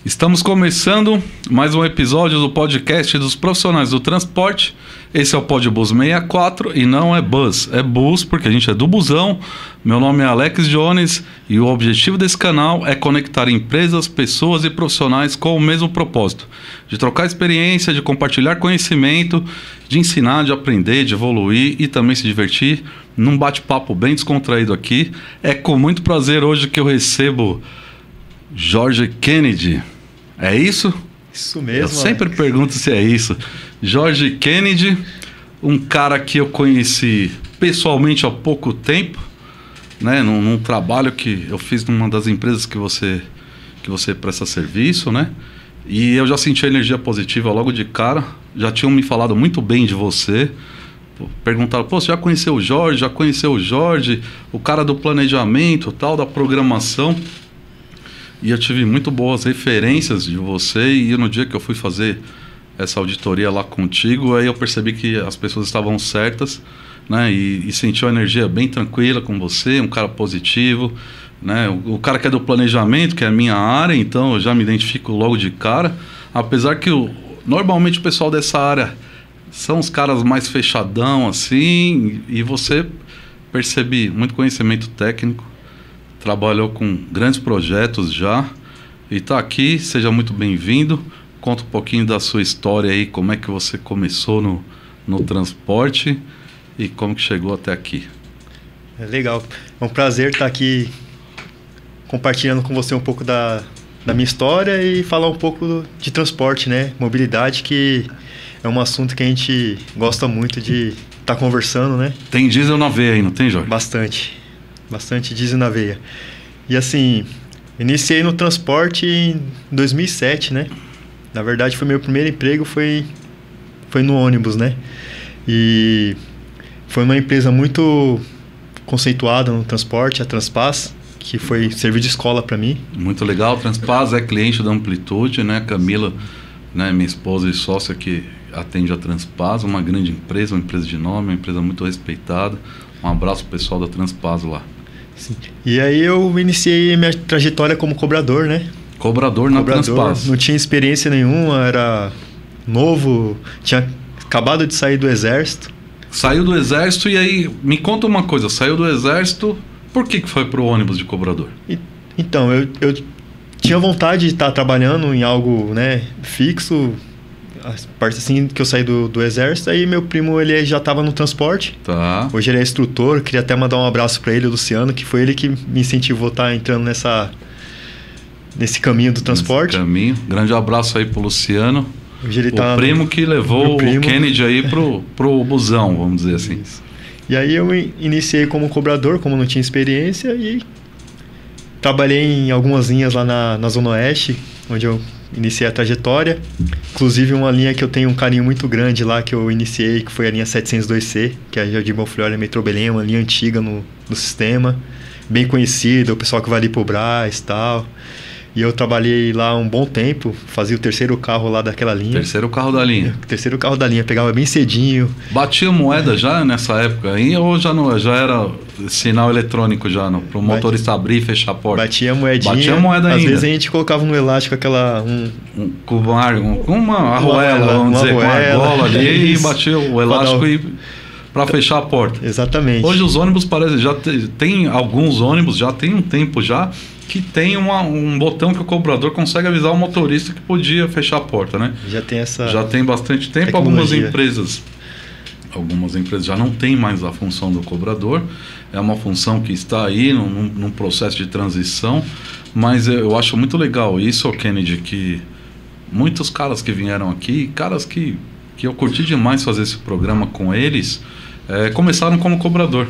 Estamos começando mais um episódio do podcast dos profissionais do transporte. Esse é o Podbus 64 e não é Bus, é Bus porque a gente é do busão. Meu nome é Alex Jones e o objetivo desse canal é conectar empresas, pessoas e profissionais com o mesmo propósito. De trocar experiência, de compartilhar conhecimento, de ensinar, de aprender, de evoluir e também se divertir num bate-papo bem descontraído aqui. É com muito prazer hoje que eu recebo Jorge Kennedy. É isso? Isso mesmo. Eu sempre pergunto se é isso. Jorge Kennedy, um cara que eu conheci pessoalmente há pouco tempo, né? Num trabalho que eu fiz numa das empresas que você presta serviço, né? E eu já senti a energia positiva logo de cara. Já tinham me falado muito bem de você. Perguntaram, você já conheceu o Jorge? Já conheceu o Jorge? O cara do planejamento, tal, da programação. E eu tive muito boas referências de você. E no dia que eu fui fazer essa auditoria lá contigo, aí eu percebi que as pessoas estavam certas, né? E senti uma energia bem tranquila com você, um cara positivo, né? O cara que é do planejamento, que é a minha área, então eu já me identifico logo de cara. Apesar que normalmente o pessoal dessa área são os caras mais fechadão assim, e você percebe muito conhecimento técnico, trabalhou com grandes projetos já e está aqui. Seja muito bem-vindo. Conta um pouquinho da sua história aí, como é que você começou no transporte e como que chegou até aqui. É legal. É um prazer estar aqui compartilhando com você um pouco da minha história e falar um pouco de transporte, né? Mobilidade, que é um assunto que a gente gosta muito de estar conversando, né? Tem diesel na veia aí, não tem, Jorge? Bastante diesel na veia. E assim, iniciei no transporte em 2007, né? Na verdade, foi meu primeiro emprego, foi no ônibus, né? E foi uma empresa muito conceituada no transporte, a Transpaz, que foi servir de escola para mim. Muito legal. Transpaz é cliente da Amplitude, né? Camila, né, minha esposa e sócia que atende a Transpaz, uma grande empresa, uma empresa de nome, uma empresa muito respeitada. Um abraço pro pessoal da Transpaz lá. Sim. E aí eu iniciei minha trajetória como cobrador, né? Cobrador na Transpaz. Não tinha experiência nenhuma, era novo, tinha acabado de sair do exército. Saiu do exército e aí, me conta uma coisa, saiu do exército, por que foi pro ônibus de cobrador? Então, eu tinha vontade de estar trabalhando em algo, né, fixo. A parte assim que eu saí do exército, aí meu primo, ele já estava no transporte. Tá. Hoje ele é instrutor, queria até mandar um abraço para ele, o Luciano, que foi ele que me incentivou a estar entrando nesse caminho do transporte. Grande abraço aí pro Luciano. Hoje ele o primo que levou o Kennedy aí pro busão, vamos dizer assim. Isso. E aí eu iniciei como cobrador, como não tinha experiência, e trabalhei em algumas linhas lá na Zona Oeste, onde eu iniciei a trajetória. Inclusive uma linha que eu tenho um carinho muito grande lá, que eu iniciei, que foi a linha 702C, que é a Jardim Bonfilholi, Metrô Belém, uma linha antiga no sistema, bem conhecida, o pessoal que vai ali pro Brás e tal. E eu trabalhei lá um bom tempo, fazia o terceiro carro lá daquela linha. Terceiro carro da linha. Terceiro carro da linha, pegava bem cedinho. Batia moeda já nessa época aí, ou já era sinal eletrônico já, para o motorista abrir e fechar a porta? Batia moedinha. Batia moeda ainda. Às vezes a gente colocava no elástico aquela... uma arruela, vamos dizer, com uma argola ali e batia o elástico para fechar a porta. Exatamente. Hoje os ônibus parecem, já tem alguns ônibus, já tem um tempo já, que tem um botão que o cobrador consegue avisar o motorista que podia fechar a porta, né? Já tem bastante tempo. Tecnologia. Algumas empresas já não têm mais a função do cobrador. É uma função que está aí num processo de transição. Mas eu acho muito legal isso, Kennedy, que muitos caras que vieram aqui, caras que eu curti demais fazer esse programa com eles, começaram como cobrador.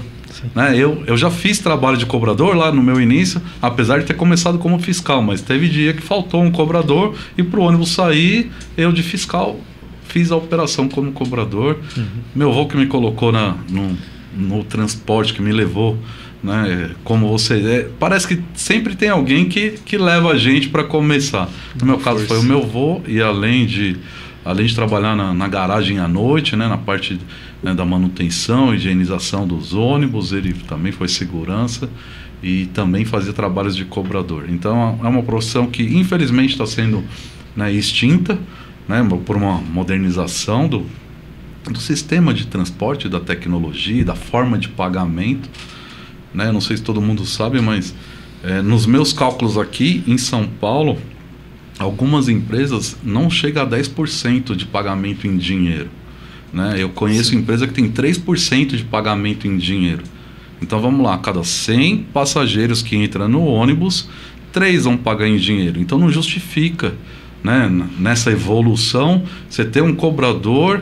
Né? Eu já fiz trabalho de cobrador lá no meu início, apesar de ter começado como fiscal, mas teve dia que faltou um cobrador e para o ônibus sair, eu de fiscal fiz a operação como cobrador. Meu avô que me colocou no transporte, que me levou, né? Como você parece que sempre tem alguém que leva a gente para começar. No meu caso foi o meu avô, e além de trabalhar na garagem à noite, né, na parte, né, da manutenção e higienização dos ônibus, ele também foi segurança. e também fazia trabalhos de cobrador. Então é uma profissão que infelizmente está sendo, né, extinta, né, por uma modernização do sistema de transporte, da tecnologia, da forma de pagamento, né? Não sei se todo mundo sabe, mas nos meus cálculos aqui em São Paulo, algumas empresas não chegam a 10% de pagamento em dinheiro, né? Eu conheço empresa que tem 3% de pagamento em dinheiro. Então vamos lá, a cada 100 passageiros que entram no ônibus, 3 vão pagar em dinheiro. Então não justifica, né, nessa evolução, você ter um cobrador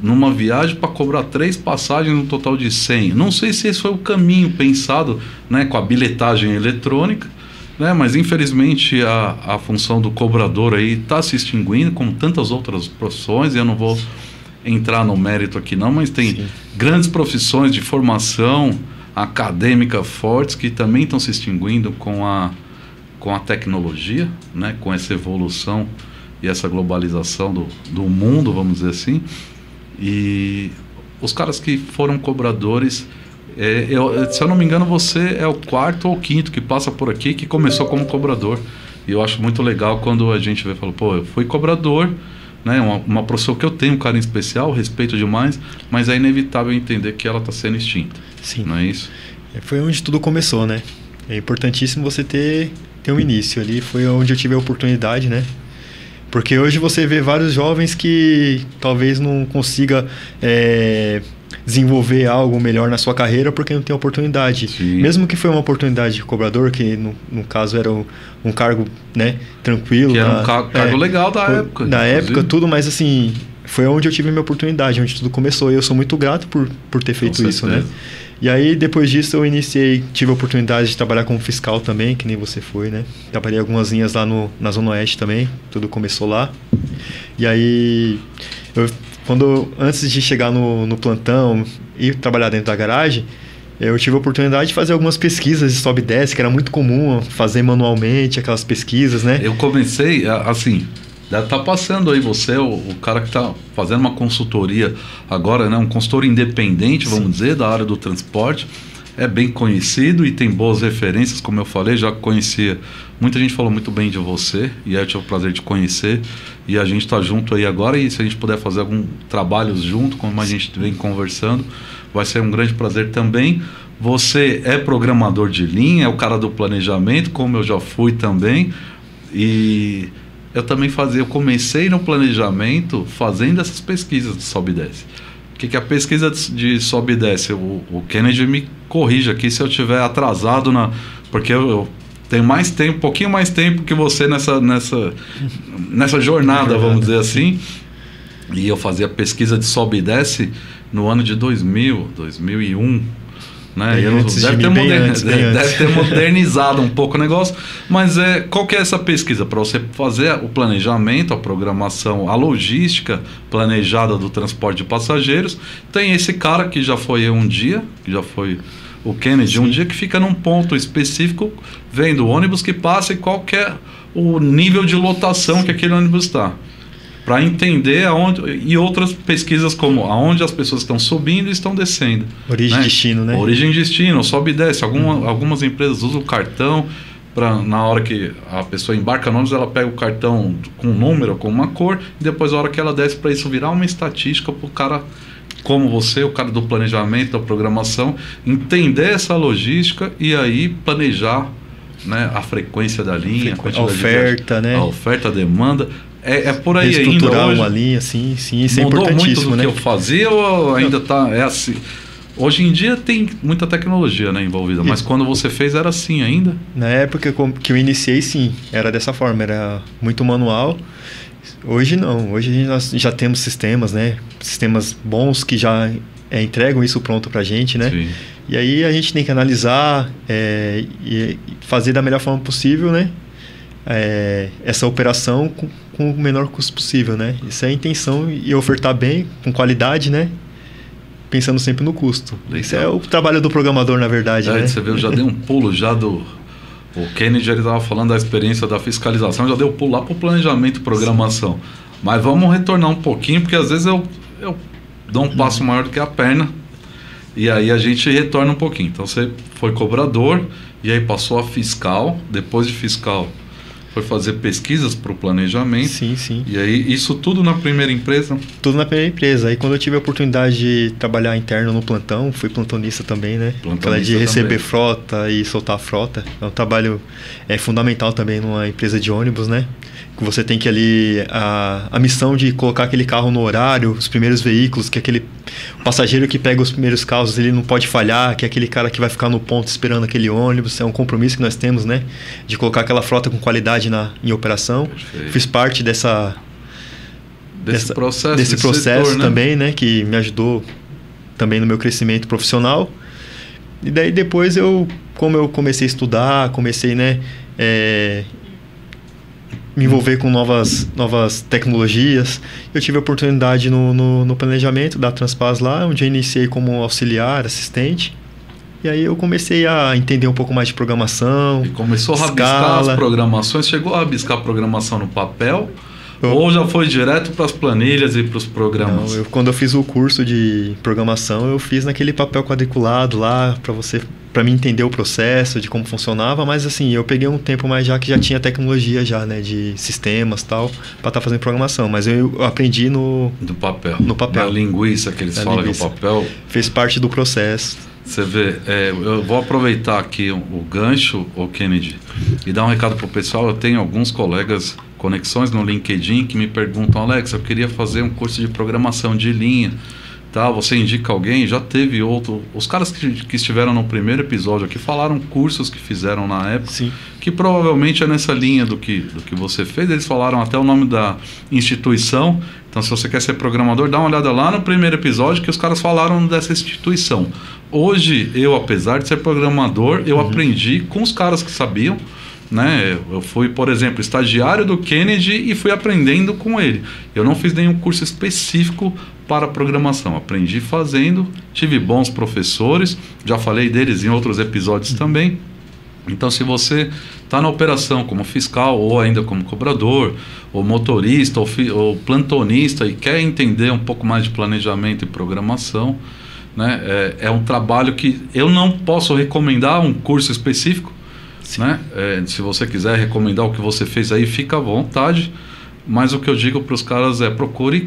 numa viagem para cobrar 3 passagens no total de 100. Não sei se esse foi o caminho pensado, né, com a bilhetagem eletrônica, né, mas infelizmente a função do cobrador aí está se extinguindo, como tantas outras profissões, e eu não vou entrar no mérito aqui não, mas tem grandes profissões de formação acadêmica fortes que também estão se extinguindo com a tecnologia, né, com essa evolução e essa globalização do mundo, vamos dizer assim. E os caras que foram cobradores, se eu não me engano, você é o 4º ou 5º que passa por aqui que começou como cobrador. E eu acho muito legal quando a gente vê e fala, pô, eu fui cobrador, né, uma profissão que eu tenho um carinho especial, respeito demais, mas é inevitável entender que ela está sendo extinta. Sim. Não é isso? Foi onde tudo começou, né? É importantíssimo você ter um início ali, foi onde eu tive a oportunidade, né? Porque hoje você vê vários jovens que talvez não consiga desenvolver algo melhor na sua carreira porque não tem oportunidade. Sim. Mesmo que foi uma oportunidade de cobrador, que no caso era um cargo, né, tranquilo. Que era um cargo legal da época. Da época, tudo, mas assim, foi onde eu tive a minha oportunidade, onde tudo começou. E eu sou muito grato por ter feito isso, né? E aí, depois disso, eu tive a oportunidade de trabalhar como fiscal também, que nem você foi, né? Trabalhei algumas linhas lá na Zona Oeste também, tudo começou lá. E aí, antes de chegar no plantão e trabalhar dentro da garagem, eu tive a oportunidade de fazer algumas pesquisas de sobe e desce, que era muito comum fazer manualmente aquelas pesquisas, né? Eu comecei, assim, deve estar passando aí você, o cara que está fazendo uma consultoria agora, né? Um consultor independente, vamos dizer, da área do transporte. É bem conhecido e tem boas referências, como eu falei, já conhecia. Muita gente falou muito bem de você e eu tive o prazer de conhecer. E a gente está junto aí agora, e se a gente puder fazer algum trabalho junto, como a gente vem conversando, vai ser um grande prazer também. Você é programador de linha, é o cara do planejamento, como eu já fui também. E eu também eu comecei no planejamento fazendo essas pesquisas de sobe e desce. O que é a pesquisa de sobe e desce? O Kennedy me corrija aqui se eu estiver atrasado, porque eu tenho mais tempo, um pouquinho mais tempo que você nessa jornada, vamos dizer assim. E eu fazia pesquisa de sobe e desce no ano de 2001. Né? Deve ter modernizado um pouco o negócio, mas qual que é essa pesquisa? Para você fazer o planejamento, a programação, a logística planejada do transporte de passageiros, tem esse cara que já foi um dia, que já foi o Kennedy, um dia, que fica num ponto específico, vendo o ônibus que passa e qual que é o nível de lotação que aquele ônibus está. Para entender aonde, e outras pesquisas como aonde as pessoas estão subindo e estão descendo. Origem e destino, né? Origem e destino, sobe e desce. Algumas empresas usam o cartão para, na hora que a pessoa embarca no ônibus, ela pega o cartão com um número, com uma cor, e depois a hora que ela desce, para isso virar uma estatística para o cara como você, o cara do planejamento, da programação, entender essa logística e aí planejar, né, a frequência da linha, a oferta, né? A oferta, a demanda. É por aí ainda. Estruturar uma linha, sim, isso é importantíssimo. Mudou muito do né? que eu fazia ou ainda está assim? Hoje em dia tem muita tecnologia, né, envolvida, mas quando você fez era assim ainda? Na época que eu iniciei, sim, era dessa forma, era muito manual. Hoje não, hoje nós já temos sistemas, né? Sistemas bons que já entregam isso pronto pra gente, né? Sim. E aí a gente tem que analisar e fazer da melhor forma possível, né? Essa operação com o menor custo possível, né? Isso é a intenção, e ofertar bem, com qualidade, né? Pensando sempre no custo. Legal. Isso é o trabalho do programador, na verdade, né? Você vê, eu já dei um pulo já O Kennedy estava falando da experiência da fiscalização, já deu um pulo lá para o planejamento e programação. Sim. Mas vamos retornar um pouquinho, porque às vezes eu dou um passo maior do que a perna. E aí a gente retorna um pouquinho. Então você foi cobrador e aí passou a fiscal. Depois de fiscal, foi fazer pesquisas para o planejamento. Sim, sim. E aí isso tudo na primeira empresa? Tudo na primeira empresa. Aí quando eu tive a oportunidade de trabalhar interno no plantão, fui plantonista também, né? Aquela de receber frota e soltar a frota. É um trabalho fundamental também numa empresa de ônibus, né? Que você tem que ali a missão de colocar aquele carro no horário, os primeiros veículos, que aquele passageiro que pega os primeiros carros, ele não pode falhar, que é aquele cara que vai ficar no ponto esperando aquele ônibus. É um compromisso que nós temos, né? De colocar aquela frota com qualidade em operação. Perfeito. Fiz parte desse processo setor, também, né? Que me ajudou também no meu crescimento profissional. E daí depois como eu comecei a estudar, comecei, né? Me envolver com novas tecnologias. Eu tive a oportunidade no planejamento da Transpaz lá, onde eu iniciei como auxiliar, assistente. E aí eu comecei a entender um pouco mais de programação. E começou a rabiscar as programações. Chegou a rabiscar a programação no papel? Ou já foi direto para as planilhas e para os programas? Não, quando eu fiz o curso de programação, eu fiz naquele papel quadriculado lá, para mim entender o processo, de como funcionava. Mas assim, eu peguei um tempo mais já que já tinha tecnologia já, né, de sistemas e tal, para estar fazendo programação. Mas eu aprendi no papel. Na linguiça que eles falam, que o papel fez parte do processo. Você vê, eu vou aproveitar aqui o gancho, Kennedy, e dar um recado para o pessoal. Eu tenho alguns colegas, conexões no LinkedIn, que me perguntam: Alex, eu queria fazer um curso de programação de linha, tá? Você indica alguém? Já teve outro. Os caras que estiveram no primeiro episódio aqui falaram cursos que fizeram na época. Sim. Que provavelmente é nessa linha do que você fez. Eles falaram até o nome da instituição. Então, se você quer ser programador, dá uma olhada lá no primeiro episódio que os caras falaram dessa instituição. Hoje, apesar de ser programador, eu aprendi com os caras que sabiam, né? Eu fui, por exemplo, estagiário do Kennedy e fui aprendendo com ele. Eu não fiz nenhum curso específico para programação. Aprendi fazendo, tive bons professores, já falei deles em outros episódios também. Então, se você está na operação como fiscal ou ainda como cobrador, ou motorista, ou plantonista e quer entender um pouco mais de planejamento e programação, né, é um trabalho que eu não posso recomendar um curso específico, né? Se você quiser recomendar o que você fez aí, fica à vontade, mas o que eu digo para os caras procure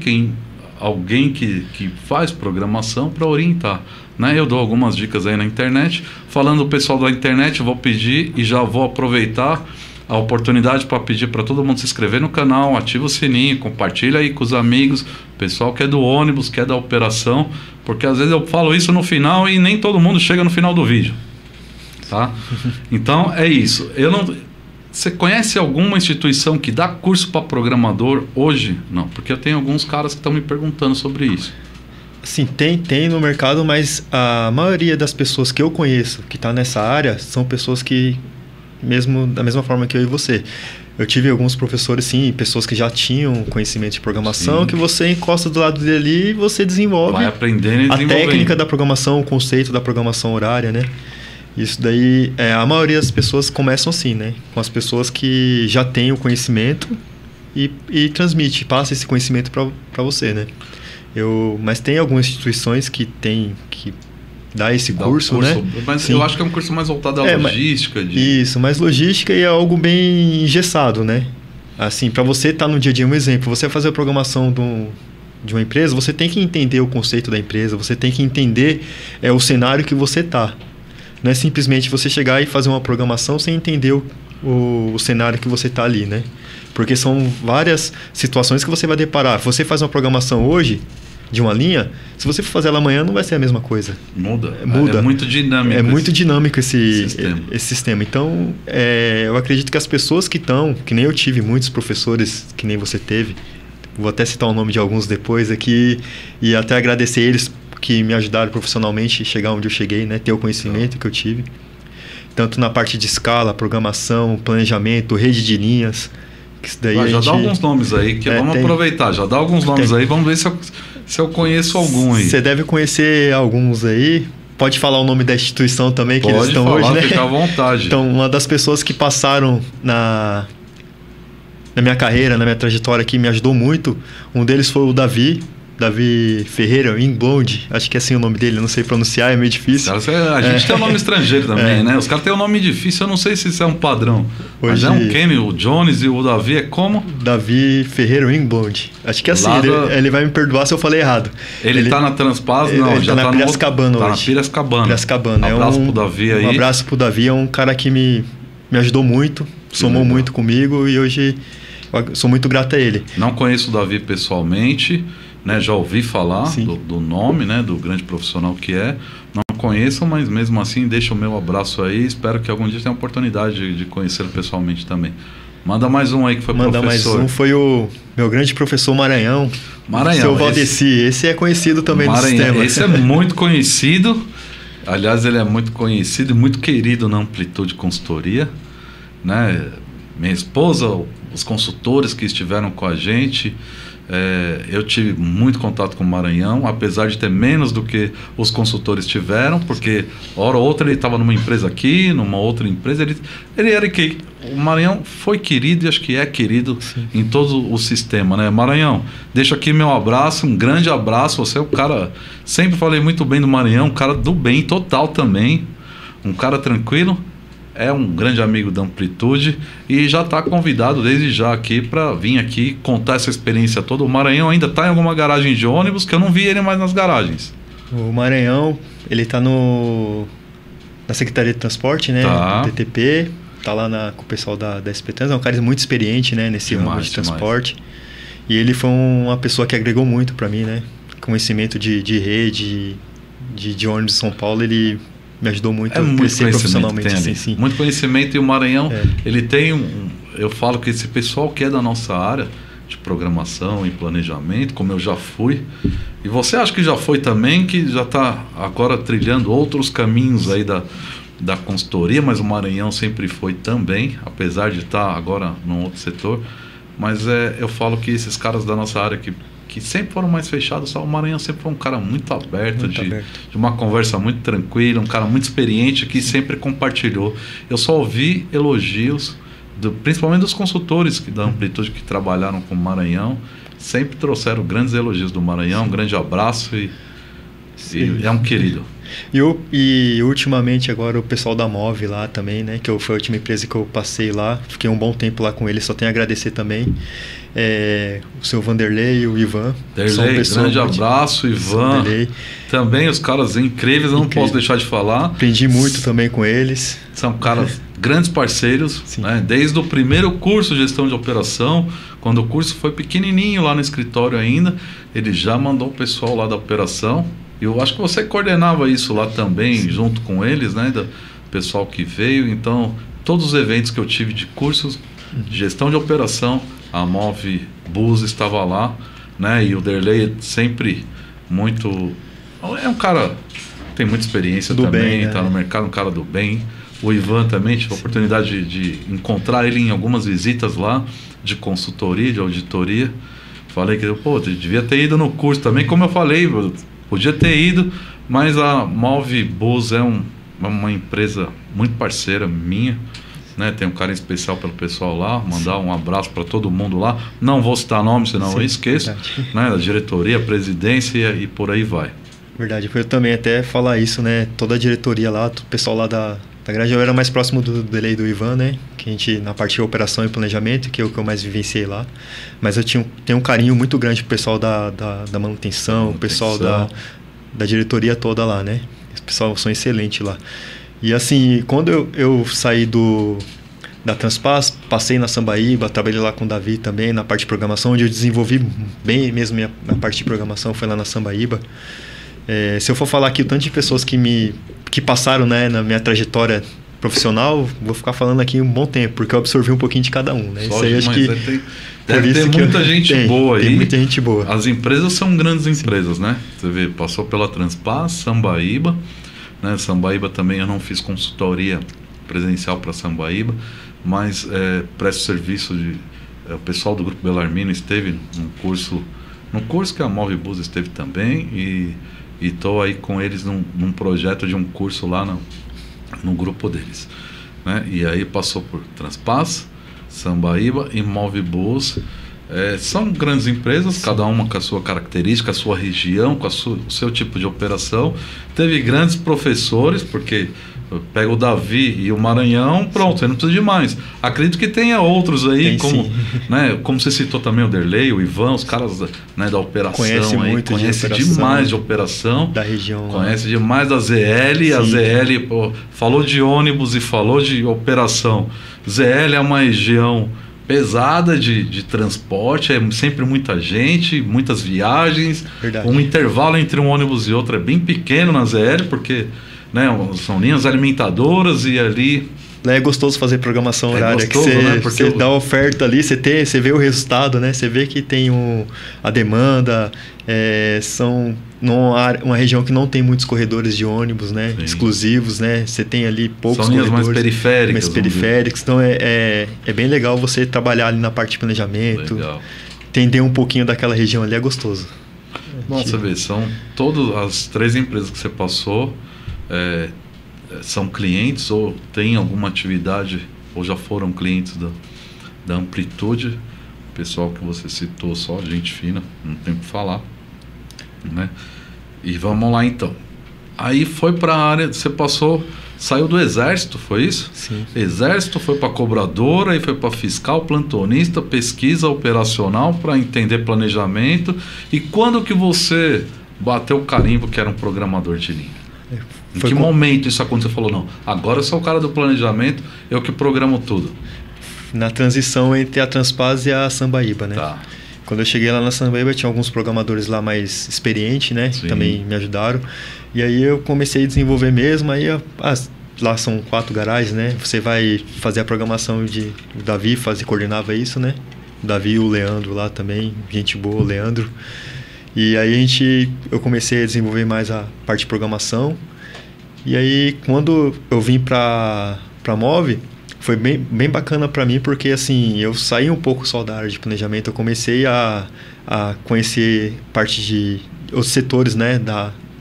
alguém que faz programação para orientar, né? Eu dou algumas dicas aí na internet. Falando do pessoal da internet, eu vou pedir e já vou aproveitar a oportunidade para pedir para todo mundo se inscrever no canal, ativa o sininho, compartilha aí com os amigos, pessoal que é do ônibus, que é da operação, porque às vezes eu falo isso no final e nem todo mundo chega no final do vídeo, tá? Então é isso. Você conhece alguma instituição que dá curso para programador hoje? Não, porque eu tenho alguns caras que estão me perguntando sobre isso. Sim, tem no mercado, mas a maioria das pessoas que eu conheço que está nessa área são pessoas que, mesmo da mesma forma que eu e você, eu tive alguns professores, sim, pessoas que já tinham conhecimento de programação, sim, que você encosta do lado dele ali e você desenvolve, vai aprendendo e a técnica da programação, o conceito da programação horária, né? Isso daí, a maioria das pessoas começam assim, né? Com as pessoas que já têm o conhecimento e transmite, passa esse conhecimento para você, né? Mas tem algumas instituições que dá esse curso, né? Mas sim, eu acho que é um curso mais voltado à logística. Isso, mais logística e é algo bem engessado, né? Assim, para você estar no dia a dia, um exemplo, você fazer a programação de uma empresa, você tem que entender o conceito da empresa, você tem que entender o cenário que você está. Não é simplesmente você chegar e fazer uma programação sem entender o cenário que você está ali, né? Porque são várias situações que você vai deparar. Você faz uma programação hoje de uma linha, se você for fazer ela amanhã, não vai ser a mesma coisa. Muda. É muito dinâmico. É muito dinâmico esse sistema. Então, eu acredito que as pessoas que nem eu tive muitos professores, que nem você teve, vou até citar o nome de alguns depois aqui, e até agradecer eles que me ajudaram profissionalmente a chegar onde eu cheguei, né? Ter o conhecimento que eu tive. Tanto na parte de escala, programação, planejamento, rede de linhas. Que isso daí já dá alguns nomes aí, que vamos aproveitar. Já dá alguns nomes aí, vamos ver se eu conheço algum aí. Você deve conhecer alguns aí. Pode falar o nome da instituição também, que eles estão hoje, né? Fica à vontade. Então, uma das pessoas que passaram na minha carreira, na minha trajetória aqui, me ajudou muito. Um deles foi o Davi, Davi Ferreira Inglond, acho que é assim o nome dele, não sei pronunciar, é meio difícil. A gente tem um nome estrangeiro também, né? Os caras têm um nome difícil, eu não sei se isso é um padrão. Mas é um Kenny, o Jones e o Davi é como? Davi Ferreira Inglond. Acho que é assim, ele vai me perdoar se eu falei errado. Ele tá na Transpaz? Não, ele já tá na Piracicabana hoje. Tá na Piracicabana. Piracicabana. Um abraço pro Davi aí. Um abraço pro Davi, é um cara que me ajudou muito, somou muito comigo e hoje eu sou muito grato a ele. Não conheço o Davi pessoalmente, né? Já ouvi falar do nome, né? Do grande profissional que é. Não conheço, mas mesmo assim deixa o meu abraço aí. Espero que algum dia tenha a oportunidade de conhecê-lo pessoalmente também. Manda mais um aí que foi professor. Mais um foi o meu grande professor Maranhão. Seu Valdeci. Esse é conhecido também no sistema. Esse é muito conhecido. Aliás, ele é muito conhecido e muito querido na Amplitude Consultoria, né? Minha esposa, os consultores que estiveram com a gente, eu tive muito contato com o Maranhão, apesar de ter menos do que os consultores tiveram, porque hora ou outra ele estava numa empresa aqui, numa outra empresa, ele era que o Maranhão foi querido e acho que é querido em todo o sistema, né? Maranhão, deixa aqui meu abraço, um grande abraço, você é o cara, sempre falei muito bem do Maranhão, um cara do bem total também, um cara tranquilo. É um grande amigo da Amplitude e já está convidado desde já aqui para vir aqui contar essa experiência toda. O Maranhão ainda está em alguma garagem de ônibus, que eu não vi ele mais nas garagens. O Maranhão, ele está na Secretaria de Transporte, né? Tá. No TTP, está lá com o pessoal da SP Trans, é um cara muito experiente, né? Nesse ramo de transporte. E ele foi uma pessoa que agregou muito para mim, né? Conhecimento de rede, de ônibus de São Paulo, ele me ajudou muito a crescer profissionalmente. Sim. Muito conhecimento, e o Maranhão, ele tem eu falo que esse pessoal que é da nossa área de programação e planejamento, como eu já fui, e você acha que já foi também, que já está agora trilhando outros caminhos aí da consultoria, mas o Maranhão sempre foi também, apesar de estar agora num outro setor, mas eu falo que esses caras da nossa área que sempre foram mais fechados, o Maranhão sempre foi um cara muito aberto, de uma conversa muito tranquila, um cara muito experiente que sempre compartilhou. Eu só ouvi elogios, principalmente dos consultores da Amplitude que trabalharam com o Maranhão, sempre trouxeram grandes elogios do Maranhão, um grande abraço e é um querido. E ultimamente agora o pessoal da Move lá também, né? Que foi a última empresa que eu passei lá. Fiquei um bom tempo lá com eles, só tenho a agradecer também. O seu Vanderlei e o Ivan. Grande abraço, Ivan. Também os caras incríveis, eu não posso deixar de falar. Aprendi muito também com eles. São caras grandes parceiros, né? Desde o primeiro curso de gestão de operação, quando o curso foi pequenininho lá no escritório ainda, ele já mandou o pessoal lá da operação. Eu acho que você coordenava isso lá também, junto com eles, né? Do pessoal que veio. Então, todos os eventos que eu tive de cursos de gestão de operação, a Move Bus estava lá, né? E o Derlei sempre muito... É um cara que tem muita experiência também, está no mercado, um cara do bem. O Ivan também, tive a oportunidade de encontrar ele em algumas visitas lá, de consultoria, de auditoria. Falei que, devia ter ido no curso também, como eu falei, podia ter ido, mas a Move Bus é uma empresa muito parceira minha, né? Tem um carinho especial pelo pessoal lá, mandar um abraço para todo mundo lá. Não vou citar nomes, senão eu esqueço, né? A diretoria, a presidência e por aí vai. Verdade, eu também até falar isso, né? Toda a diretoria lá, o pessoal lá da grade, eu era mais próximo do Delay do Ivan, né? Que a gente, na parte de operação e planejamento, que é o que eu mais vivenciei lá. Mas eu tenho um carinho muito grande pro pessoal da manutenção, o pessoal da diretoria toda lá, né? Os pessoal são excelentes lá. E assim, quando eu saí da Transpaz, passei na Sambaíba, trabalhei lá com o Davi também, na parte de programação, onde eu desenvolvi bem mesmo minha parte de programação, foi lá na Sambaíba. Se eu for falar aqui o tanto de pessoas que passaram, né, na minha trajetória profissional, vou ficar falando aqui um bom tempo, porque eu absorvi um pouquinho de cada um, né? Isso aí acho que deve ter muita gente boa aí. Tem muita gente boa. As empresas são grandes empresas, né? Você vê, passou pela Transpaz, Sambaíba, né? Sambaíba também eu não fiz consultoria presencial para Sambaíba, mas presto serviço o pessoal do Grupo Bellarmino esteve num curso que a Move Bus esteve também e estou aí com eles num projeto de um curso lá no grupo deles, né? E aí passou por Transpaz, Sambaíba e Move Bus, São grandes empresas, sim, cada uma com a sua característica, a sua região, com o seu tipo de operação. Teve grandes professores, porque pega o Davi e o Maranhão, pronto, aí não precisa de mais. Acredito que tenha outros aí, como você citou também o Derlei, o Ivan, os caras, né, da operação. Conhece demais de operação. Da região. Conhece demais da ZL. Sim. A ZL, falou de ônibus e falou de operação. ZL é uma região pesada de transporte, é sempre muita gente, muitas viagens. Verdade. Um intervalo entre um ônibus e outro é bem pequeno na ZL, porque, né, são linhas alimentadoras e ali... Lá é gostoso fazer programação horária, gostoso, que né? Porque você dá a oferta ali, você vê o resultado, né? Você vê que tem a demanda, são uma região que não tem muitos corredores de ônibus, né? Sim. Exclusivos, né? Você tem ali poucos corredores. São linhas mais periféricas. Então é bem legal você trabalhar ali na parte de planejamento. Legal. Entender um pouquinho daquela região ali é gostoso. Bom, você vê, são todas as 3 empresas que você passou... são clientes ou têm alguma atividade ou já foram clientes da Amplitude, pessoal que você citou, só gente fina, não tem o que falar, né? E vamos lá então. Aí foi para a área, você saiu do Exército, foi isso? Sim. Exército, foi para cobradora, aí foi para fiscal, plantonista, pesquisa operacional para entender planejamento. E quando que você bateu o carimbo que era um programador de linha? Em que momento isso aconteceu? Você falou, não, agora eu sou o cara do planejamento, eu que programo tudo. Na transição entre a Transpaz e a Sambaíba, né? Tá. Quando eu cheguei lá na Sambaíba, tinha alguns programadores lá mais experientes, né? Sim. Que também me ajudaram. E aí eu comecei a desenvolver mesmo, aí lá são 4 garagens, né? Você vai fazer a programação o Davi coordenava isso, né? O Davi e o Leandro lá também, gente boa, o Leandro. E aí eu comecei a desenvolver mais a parte de programação. E aí, quando eu vim para Move, foi bem bacana para mim, porque assim, eu saí um pouco só da área de planejamento, eu comecei a conhecer parte de os setores, né,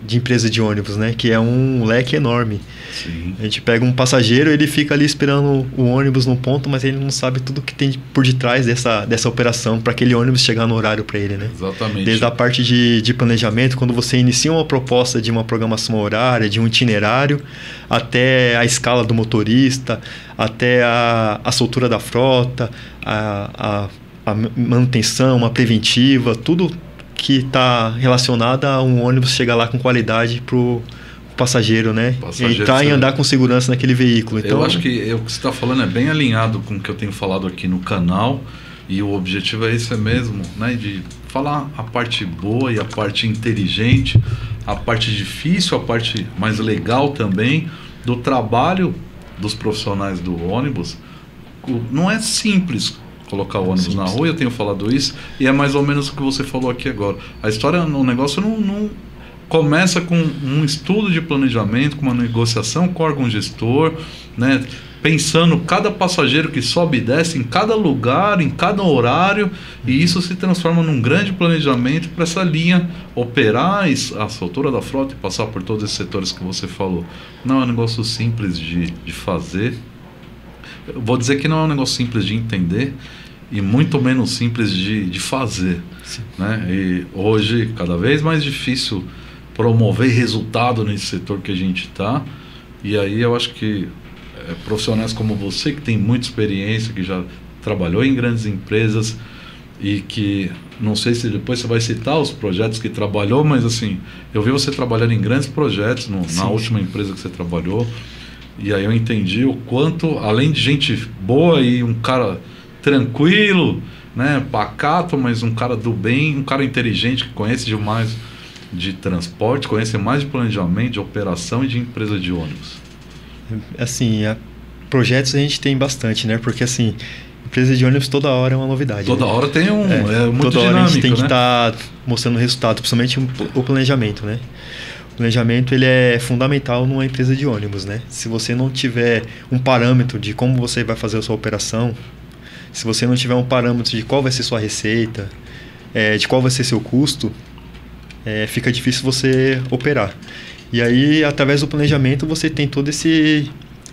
de empresa de ônibus, né, que é um leque enorme. Sim. A gente pega um passageiro, ele fica ali esperando o ônibus no ponto, mas ele não sabe tudo que tem por detrás dessa operação para aquele ônibus chegar no horário para ele, né? Exatamente. Desde a parte de planejamento, quando você inicia uma proposta de uma programação horária, de um itinerário, até a escala do motorista, até a soltura da frota, a manutenção, a preventiva, tudo que está relacionado a um ônibus chegar lá com qualidade para o passageiro, né? Entrar e andar com segurança naquele veículo. Então, eu acho que o que você está falando é bem alinhado com o que eu tenho falado aqui no canal, e o objetivo é esse mesmo, né? De falar a parte boa e a parte inteligente, a parte difícil, a parte mais legal também do trabalho dos profissionais do ônibus. Não é simples colocar o ônibus na rua, eu tenho falado isso, e é mais ou menos o que você falou aqui agora. A história, o negócio não começa com um estudo de planejamento, com uma negociação com o órgão gestor, né? Pensando cada passageiro que sobe e desce em cada lugar, em cada horário, e isso se transforma num grande planejamento para essa linha operar a soltura da frota e passar por todos esses setores que você falou. Não é um negócio simples de fazer. Eu vou dizer que não é um negócio simples de entender e muito menos simples de fazer, né? E hoje, cada vez mais difícil promover resultado nesse setor que a gente está. E aí eu acho que profissionais como você, que tem muita experiência, que já trabalhou em grandes empresas e que, não sei se depois você vai citar os projetos que trabalhou, mas assim, eu vi você trabalhando em grandes projetos na última empresa que você trabalhou, e aí eu entendi o quanto, além de gente boa e um cara tranquilo, né, pacato, mas um cara do bem, um cara inteligente, que conhece demais de transporte, conhece mais de planejamento, de operação e de empresa de ônibus. Assim, projetos a gente tem bastante, né? Porque assim, empresa de ônibus toda hora é uma novidade. Toda hora tem muito toda dinâmico, hora a gente tem que né? estar mostrando resultado, principalmente o planejamento, né? O planejamento, ele é fundamental numa empresa de ônibus, né? Se você não tiver um parâmetro de como você vai fazer a sua operação, se você não tiver um parâmetro de qual vai ser sua receita, de qual vai ser seu custo, fica difícil você operar. E aí, através do planejamento, você tem todos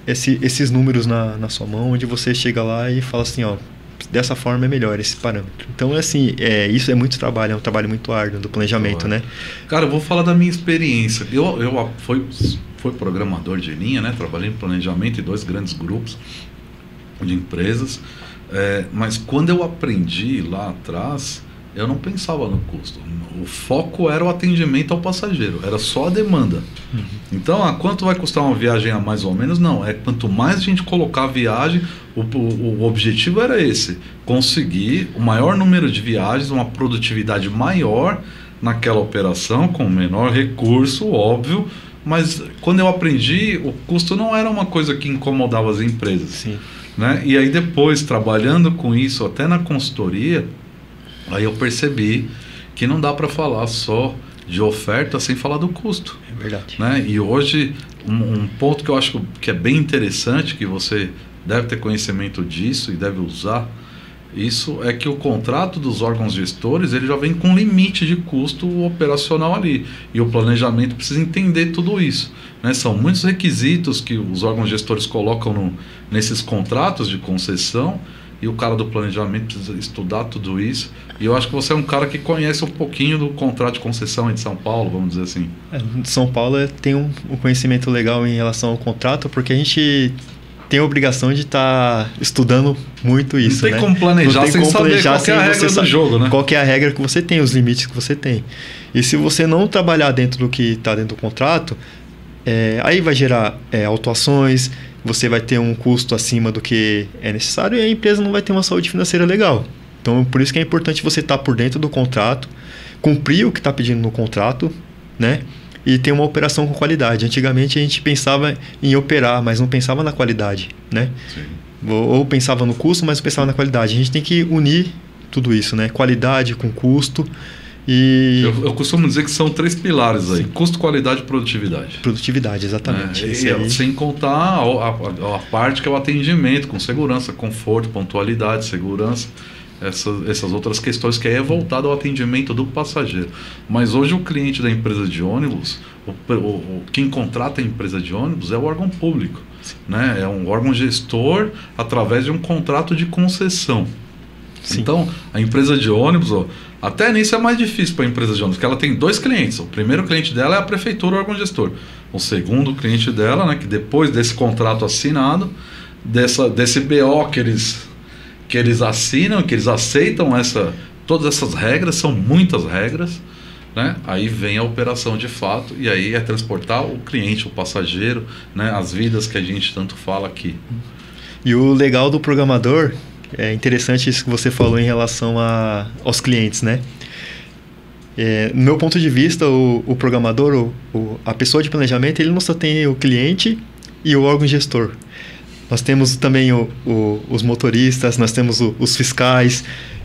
esses números na sua mão, onde você chega lá e fala assim, ó, dessa forma é melhor esse parâmetro. Então, assim, isso é muito trabalho, é um trabalho muito árduo do planejamento, né? Cara, eu vou falar da minha experiência. Eu fui programador de linha, né? Trabalhei em planejamento em 2 grandes grupos de empresas. Mas quando eu aprendi lá atrás, eu não pensava no custo. O foco era o atendimento ao passageiro, era só a demanda. Então, quanto vai custar uma viagem a mais ou menos? Não, quanto mais a gente colocar a viagem, o objetivo era esse, conseguir o maior número de viagens, uma produtividade maior naquela operação, com menor recurso, óbvio, mas quando eu aprendi, o custo não era uma coisa que incomodava as empresas. Sim. Né? E aí depois, trabalhando com isso, até na consultoria, aí eu percebi que não dá para falar só de oferta sem falar do custo. É verdade. Né? E hoje, um ponto que eu acho que é bem interessante, que você deve ter conhecimento disso e deve usar, isso é que o contrato dos órgãos gestores ele já vem com limite de custo operacional ali. E o planejamento precisa entender tudo isso. Né? São muitos requisitos que os órgãos gestores colocam nesses contratos de concessão, e o cara do planejamento precisa estudar tudo isso. E eu acho que você é um cara que conhece um pouquinho do contrato de concessão em São Paulo, vamos dizer assim. São Paulo tem um conhecimento legal em relação ao contrato, porque a gente tem a obrigação de estar estudando muito isso. Não tem como planejar sem saber qual que é a regra do jogo, né? Qual que é a regra que você tem, os limites que você tem. E se você não trabalhar dentro do que está dentro do contrato, aí vai gerar autuações, você vai ter um custo acima do que é necessário e a empresa não vai ter uma saúde financeira legal. Então, por isso que é importante você estar por dentro do contrato, cumprir o que está pedindo no contrato, né? E ter uma operação com qualidade. Antigamente a gente pensava em operar, mas não pensava na qualidade, né? Sim. Ou pensava no custo, mas não pensava na qualidade. A gente tem que unir tudo isso, né? Qualidade com custo. E eu costumo dizer que são 3 pilares aí: custo, qualidade e produtividade. Produtividade, exatamente. Sem contar a parte que é o atendimento, com segurança, conforto, pontualidade, segurança, essas outras questões que é voltado ao atendimento do passageiro. Mas hoje o cliente da empresa de ônibus, quem contrata a empresa de ônibus é o órgão público, né? É um órgão gestor através de um contrato de concessão. Sim. Então, a empresa de ônibus, até nisso é mais difícil para a empresa de ônibus, porque ela tem 2 clientes. O primeiro cliente dela é a prefeitura, o órgão gestor. O segundo cliente dela, né, que depois desse contrato assinado, desse BO que eles assinam, que eles aceitam todas essas regras, são muitas regras, né? Aí vem a operação de fato, e aí é transportar o cliente, o passageiro, né, as vidas que a gente tanto fala aqui. E o legal do programador... É interessante isso que você falou em relação aos clientes, né? No meu ponto de vista, o programador, a pessoa de planejamento, ele não só tem o cliente e o órgão gestor. Nós temos também os motoristas, nós temos os fiscais.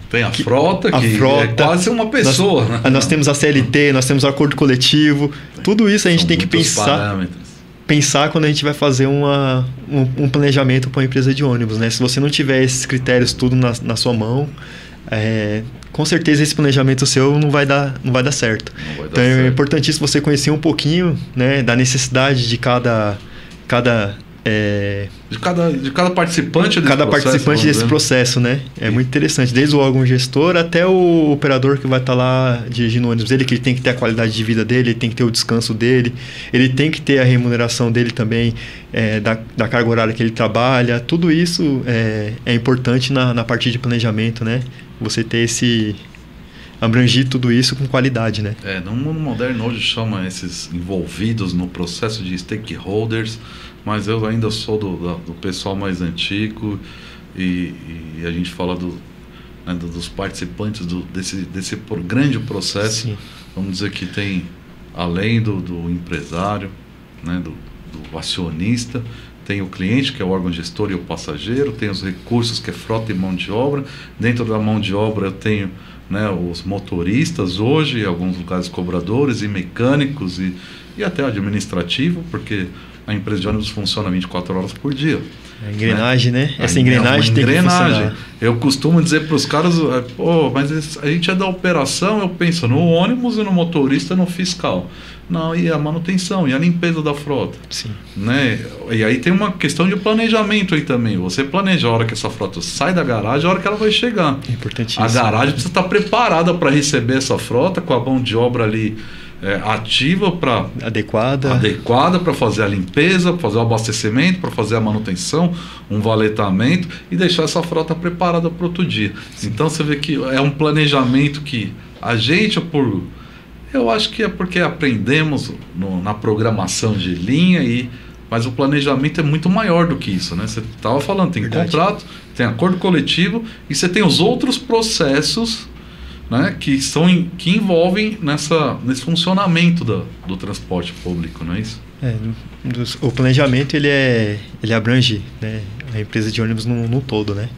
Tem a frota, que é quase uma pessoa. Nós temos a CLT, nós temos o acordo coletivo. Tudo isso a gente tem que pensar quando a gente vai fazer um planejamento para uma empresa de ônibus, né? Se você não tiver esses critérios tudo na sua mão, com certeza esse planejamento seu não vai dar certo. Então é importantíssimo você conhecer um pouquinho, né, da necessidade de cada participante desse processo, né? É muito interessante, desde o órgão gestor até o operador que vai estar lá dirigindo o ônibus dele, que ele tem que ter a qualidade de vida dele, ele tem que ter o descanso dele, ele tem que ter a remuneração dele também, da carga horária que ele trabalha. Tudo isso é importante na parte de planejamento, né? Você ter abrangir tudo isso com qualidade, né? No mundo moderno hoje chama esses envolvidos no processo de stakeholders, mas eu ainda sou do pessoal mais antigo e a gente fala dos participantes desse grande processo. Sim. Vamos dizer que tem, além do empresário, né, do acionista, tem o cliente, que é o órgão gestor, e o passageiro, tem os recursos, que é frota e mão de obra. Dentro da mão de obra eu tenho, né, os motoristas hoje, em alguns lugares cobradores e mecânicos e até administrativo, porque a empresa de ônibus funciona 24 horas por dia. A engrenagem, né? Essa engrenagem tem que funcionar. Eu costumo dizer para os caras, pô, mas a gente é da operação, eu penso no ônibus e no motorista, no fiscal. Não, e a manutenção, e a limpeza da frota. Sim. Né? E aí tem uma questão de planejamento aí também. Você planeja a hora que essa frota sai da garagem, a hora que ela vai chegar. É importantíssimo. A garagem precisa estar preparada para receber essa frota, com a mão de obra ali ativa, adequada para fazer a limpeza, para fazer o abastecimento, para fazer a manutenção, um valetamento e deixar essa frota preparada para outro dia. Sim. Então você vê que é um planejamento que a gente, eu acho que é porque aprendemos na programação de linha, mas o planejamento é muito maior do que isso, né? Você estava falando, tem Verdade. Contrato, tem acordo coletivo e você tem os outros processos, né, que envolvem nesse funcionamento do transporte público, não é isso? O planejamento ele abrange, né, a empresa de ônibus no todo, né?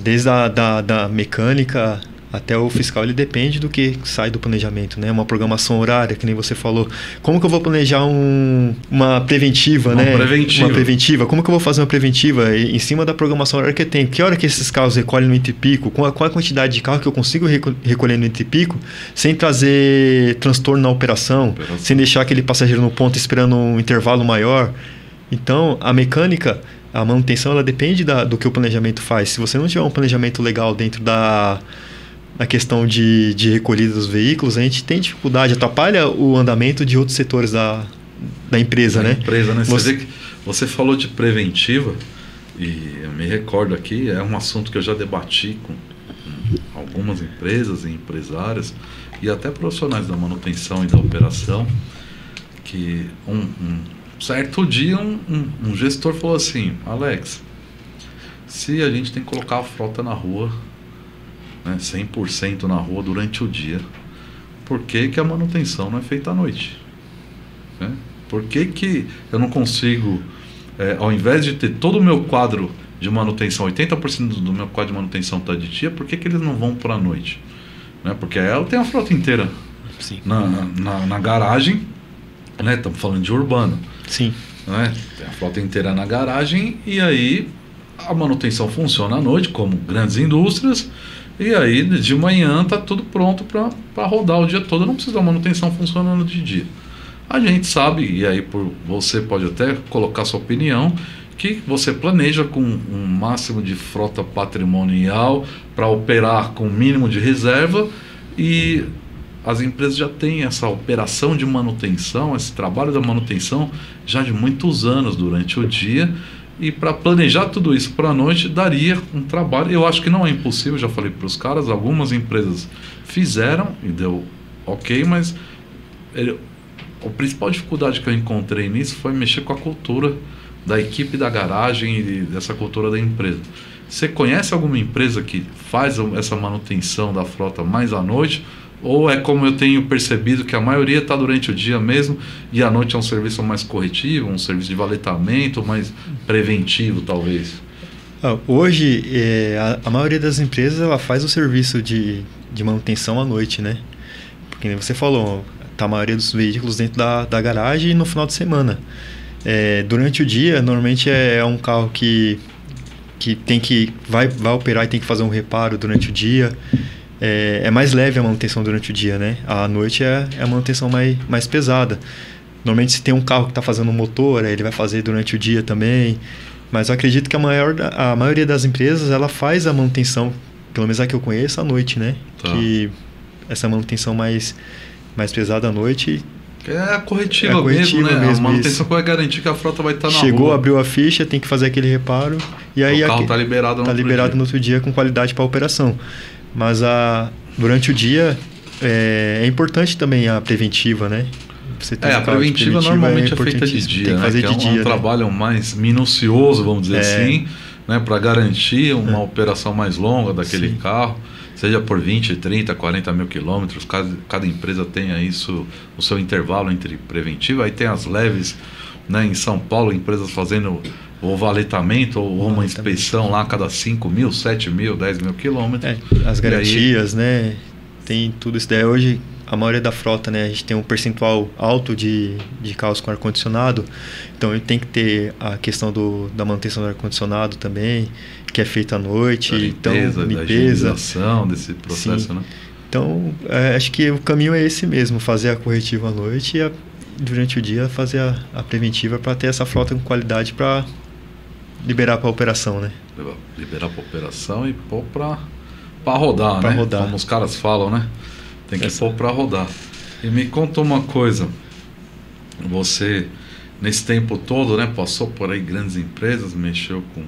Desde da mecânica até o fiscal, ele depende do que sai do planejamento, né? Uma programação horária, que nem você falou. Como que eu vou planejar uma preventiva, né? Uma preventiva. Como que eu vou fazer uma preventiva em cima da programação horária que eu tenho? Que hora que esses carros recolhem no entre-pico? Qual a quantidade de carro que eu consigo recolher no entre-pico sem trazer transtorno na operação, sem deixar aquele passageiro no ponto esperando um intervalo maior? Então, a mecânica, a manutenção, ela depende do que o planejamento faz. Se você não tiver um planejamento legal dentro na questão de recolhida dos veículos, a gente tem dificuldade, atrapalha o andamento de outros setores da empresa, né? Você falou de preventiva, e eu me recordo aqui, é um assunto que eu já debati com algumas empresas e empresários, e até profissionais da manutenção e da operação, que um certo dia um gestor falou assim: Alex, se a gente tem que colocar a frota na rua, 100% na rua durante o dia, por que a manutenção não é feita à noite? Né? Por que eu não consigo, ao invés de ter todo o meu quadro de manutenção, 80% do meu quadro de manutenção está de dia, por que eles não vão para a noite? Né? Porque ela tem a frota inteira na garagem, né? Estamos falando de urbano. Sim. Né? Tem a frota inteira na garagem e aí a manutenção funciona à noite, como grandes indústrias. E aí, de manhã, está tudo pronto para rodar o dia todo. Eu não preciso da manutenção funcionando de dia. A gente sabe, e aí você pode até colocar sua opinião, que você planeja com um máximo de frota patrimonial para operar com o mínimo de reserva, e as empresas já têm essa operação de manutenção, esse trabalho da manutenção já de muitos anos durante o dia. E para planejar tudo isso para a noite daria um trabalho. Eu acho que não é impossível, já falei para os caras, algumas empresas fizeram e deu ok, mas a principal dificuldade que eu encontrei nisso foi mexer com a cultura da equipe da garagem e dessa cultura da empresa. Você conhece alguma empresa que faz essa manutenção da frota mais à noite? Ou é como eu tenho percebido que a maioria está durante o dia mesmo e à noite é um serviço mais corretivo, um serviço de valetamento, mais preventivo talvez? Hoje, a maioria das empresas ela faz o serviço de manutenção à noite, né? Porque nem você falou, tá a maioria dos veículos dentro da garagem e no final de semana. Durante o dia, normalmente é um carro que vai operar e tem que fazer um reparo durante o dia. É mais leve a manutenção durante o dia, né? À noite é a manutenção mais pesada. Normalmente, se tem um carro que está fazendo um motor, ele vai fazer durante o dia também. Mas eu acredito que a maioria das empresas ela faz a manutenção, pelo menos a que eu conheço, à noite, né? Tá. Que essa manutenção mais pesada à noite... É a corretiva mesmo, né? A manutenção que vai garantir que a frota vai estar na rua. Chegou, abriu a ficha, tem que fazer aquele reparo. E aí o carro está liberado no outro dia com qualidade para a operação. Mas durante o dia é importante também a preventiva, né? A preventiva normalmente é feita de dia, tem que fazer né? de dia, um trabalho mais minucioso, vamos dizer assim, né? Para garantir uma operação mais longa daquele carro, seja por 20, 30, 40 mil quilômetros. Cada empresa tem aí o seu intervalo entre preventiva. Aí tem as leves, né? Em São Paulo, empresas fazendo o valetamento ou uma inspeção lá a cada 5 mil, 7 mil, 10 mil quilômetros. As garantias, né? Tem tudo isso daí. Hoje, a maioria da frota, né, a gente tem um percentual alto de carros com ar-condicionado, então ele tem que ter a questão da manutenção do ar-condicionado também, que é feita à noite. Da limpeza, da higienização desse processo, sim, né? Então, acho que o caminho é esse mesmo, fazer a corretiva à noite e durante o dia fazer a preventiva para ter essa frota com qualidade para liberar para a operação, né? Liberar para a operação e pôr para rodar, né? Rodar. Como os caras falam, né? Tem que pôr para rodar. E me conta uma coisa, você nesse tempo todo, né, passou por aí grandes empresas, mexeu com...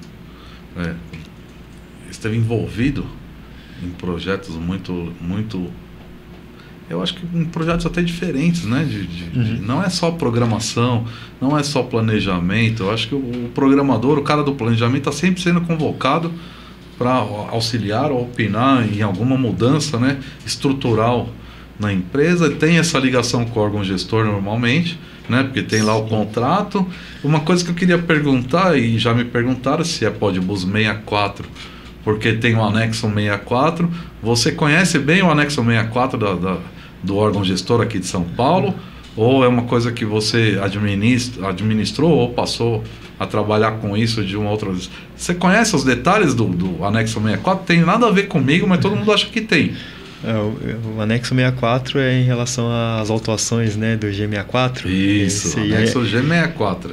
esteve envolvido em projetos muito... Eu acho que em projetos até diferentes, né? Não é só programação, não é só planejamento. Eu acho que o programador, o cara do planejamento, está sempre sendo convocado para auxiliar ou opinar em alguma mudança, né, estrutural na empresa. Tem essa ligação com o órgão gestor normalmente, né, porque tem lá o contrato. Uma coisa que eu queria perguntar, e já me perguntaram, se é Podbus 64, porque tem o anexo 64. Você conhece bem o anexo 64 do órgão gestor aqui de São Paulo? Ou é uma coisa que você administrou ou passou a trabalhar com isso de uma outra vez? Você conhece os detalhes do anexo 64? Tem nada a ver comigo, mas todo mundo acha que tem. O anexo 64 é em relação às autuações, né, do G64. Isso, anexo G64.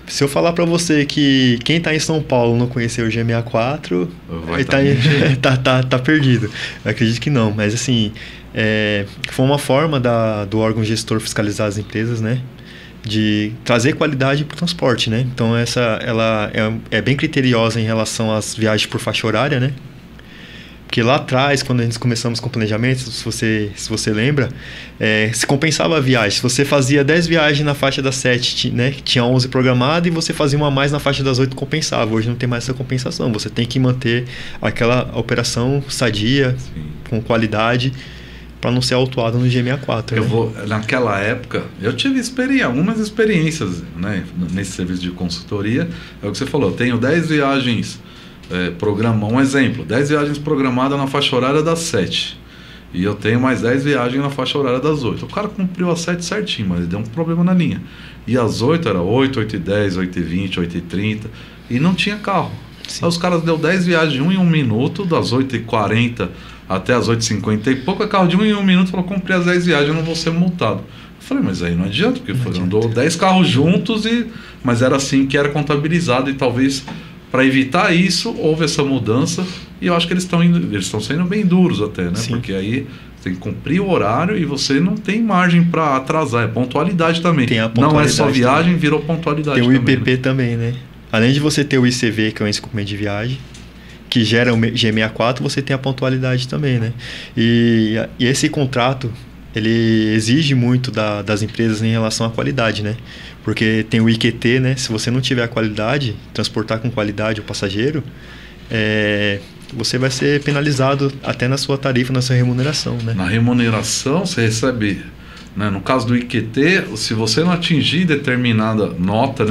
Se eu falar para você que quem está em São Paulo não conheceu o G64, tá perdido. Eu acredito que não, mas assim, foi uma forma do órgão gestor fiscalizar as empresas, né, de trazer qualidade para o transporte, né? Então ela é bem criteriosa em relação às viagens por faixa horária, né? Porque lá atrás, quando a gente começamos com planejamento, se você lembra, se compensava a viagem. Se você fazia 10 viagens na faixa das 7, né, tinha 11 programadas, e você fazia uma a mais na faixa das 8, compensava. Hoje não tem mais essa compensação. Você tem que manter aquela operação sadia, sim, com qualidade, para não ser autuado no G64. Naquela época, eu tive algumas experiências, né, nesse serviço de consultoria. É o que você falou, eu tenho 10 viagens... um exemplo, 10 viagens programadas na faixa horária das 7 e eu tenho mais 10 viagens na faixa horária das 8. O cara cumpriu as 7 certinho, mas deu um problema na linha, e as 8 era 8, 8h10, 8h20, 8h30 e não tinha carro. Aí os caras deu 10 viagens de 1 em 1 minuto, das 8h40 até as 8h50 e pouco, é carro de 1 em 1 minuto, falou, cumpri as 10 viagens, eu não vou ser multado. Eu falei, mas aí não adianta, porque andou 10 carros juntos, mas era assim que era contabilizado, e talvez para evitar isso, houve essa mudança, e eu acho que eles estão sendo bem duros até, né? Sim. Porque aí tem que cumprir o horário e você não tem margem para atrasar, é pontualidade também. Tem a pontualidade, não é só viagem, também virou pontualidade também. Tem o IPP também, né? Além de você ter o ICV, que é o índice de cumprimento de viagem, que gera o G64, você tem a pontualidade também, né? E esse contrato, ele exige muito das empresas em relação à qualidade, né? Porque tem o IQT, né? Se você não tiver a qualidade, transportar com qualidade o passageiro, você vai ser penalizado até na sua tarifa, na sua remuneração, né? Na remuneração, você recebe, né? No caso do IQT, se você não atingir determinada nota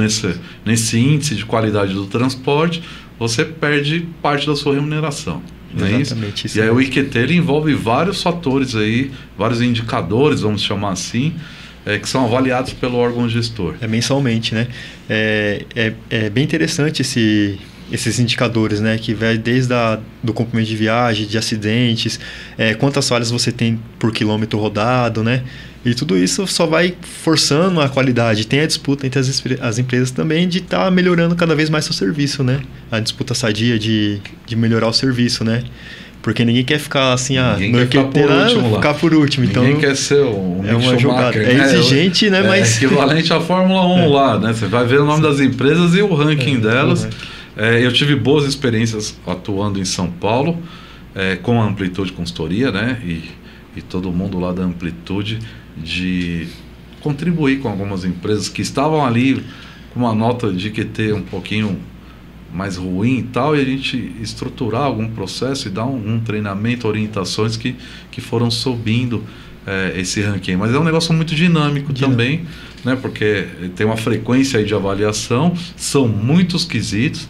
nesse índice de qualidade do transporte, você perde parte da sua remuneração. Não é exatamente isso? E aí o IQT ele envolve vários fatores aí, vários indicadores, vamos chamar assim, que são avaliados pelo órgão gestor. Mensalmente, né? É bem interessante esses indicadores, né? Que vai desde do comprimento de viagem, de acidentes, quantas falhas você tem por quilômetro rodado, né? E tudo isso só vai forçando a qualidade. Tem a disputa entre as empresas também de estar melhorando cada vez mais seu serviço, né? A disputa sadia de melhorar o serviço, né? Porque ninguém quer ficar assim, ninguém quer ficar por último. Ninguém então, quer ser o Mick uma jogada. Schumacher, né? Exigente, né? Mas é equivalente à Fórmula 1 lá, né? Você vai ver o nome das empresas e o ranking delas. Eu tive boas experiências atuando em São Paulo, com a Amplitude Consultoria, né? E todo mundo lá da Amplitude, de contribuir com algumas empresas que estavam ali com uma nota de QT um pouquinho mais ruim e tal, e a gente estruturar algum processo e dar um treinamento, orientações que foram subindo esse ranking. Mas é um negócio muito dinâmico também, né? Porque tem uma frequência aí de avaliação, são muitos quesitos.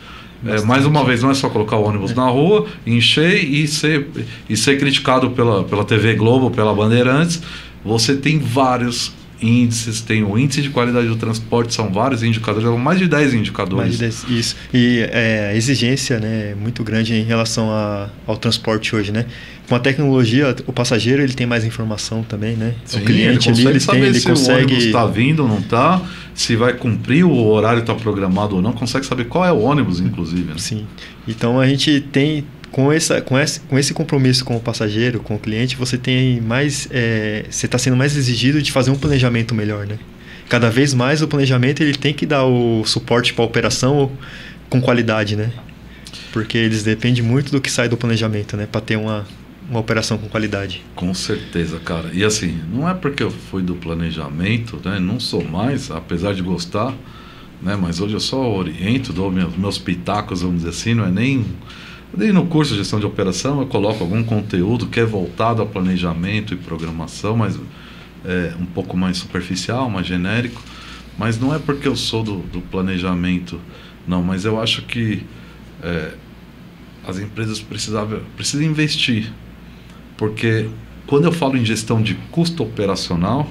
Mais uma vez, não é só colocar o ônibus na rua, encher e ser criticado pela TV Globo, pela Bandeirantes. você tem vários índices, tem o índice de qualidade do transporte, são vários indicadores, são mais de 10 indicadores. Mais de 10, isso. E a exigência, né, é muito grande em relação ao transporte hoje, né? Com a tecnologia, o passageiro ele tem mais informação também, né? Sim, o cliente ele saber se consegue... o ônibus está vindo ou não está, se vai cumprir o horário que está programado ou não, consegue saber qual é o ônibus, inclusive. Né? Sim. Então a gente tem, com esse compromisso com o passageiro, com o cliente, você tem mais... você está sendo mais exigido de fazer um planejamento melhor, né? Cada vez mais o planejamento ele tem que dar o suporte para a operação com qualidade, né? Porque eles dependem muito do que sai do planejamento, né? Para ter uma operação com qualidade. Com certeza, cara. E assim, não é porque eu fui do planejamento, né? Não sou mais, apesar de gostar, né? Mas hoje eu só oriento, dou meus pitacos, vamos dizer assim, não é nem no curso de gestão de operação, eu coloco algum conteúdo que é voltado a planejamento e programação, mas um pouco mais superficial, mais genérico. Mas não é porque eu sou do planejamento, não. Mas eu acho que as empresas precisam investir. Porque quando eu falo em gestão de custo operacional,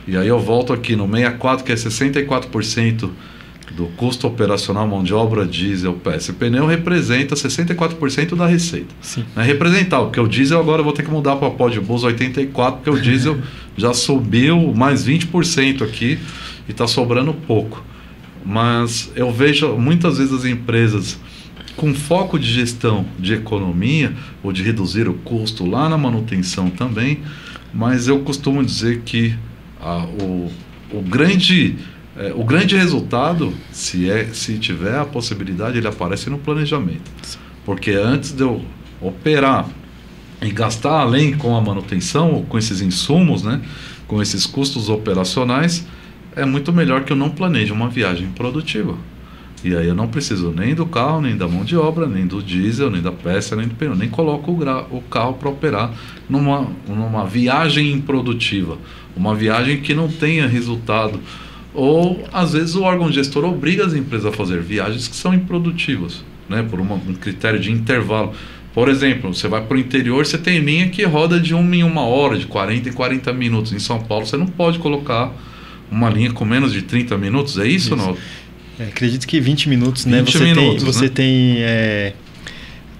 e aí eu volto aqui no 64, que é 64% do custo operacional, mão de obra, diesel, peça e pneu, representa 64% da receita. Sim. Não é representar, porque o diesel agora eu vou ter que mudar para pó de bolsa 84%, porque o diesel já subiu mais 20% aqui e está sobrando pouco. Mas eu vejo muitas vezes as empresas com foco de gestão de economia ou de reduzir o custo lá na manutenção também, mas eu costumo dizer que o grande resultado, se tiver a possibilidade, ele aparece no planejamento. Porque antes de eu operar e gastar além com a manutenção, ou com esses insumos, né, com esses custos operacionais, é muito melhor que eu não planeje uma viagem produtiva. E aí eu não preciso nem do carro, nem da mão de obra, nem do diesel, nem da peça, nem do pneu. Nem coloco o carro para operar numa viagem improdutiva. Uma viagem que não tenha resultado. Ou, às vezes, o órgão gestor obriga as empresas a fazer viagens que são improdutivas, né? Por um critério de intervalo. Por exemplo, você vai para o interior, você tem linha que roda de 1 em 1 hora, de 40 em 40 minutos. Em São Paulo, você não pode colocar uma linha com menos de 30 minutos. É isso ou não? Acredito que 20 minutos, 20 né? Você né? tem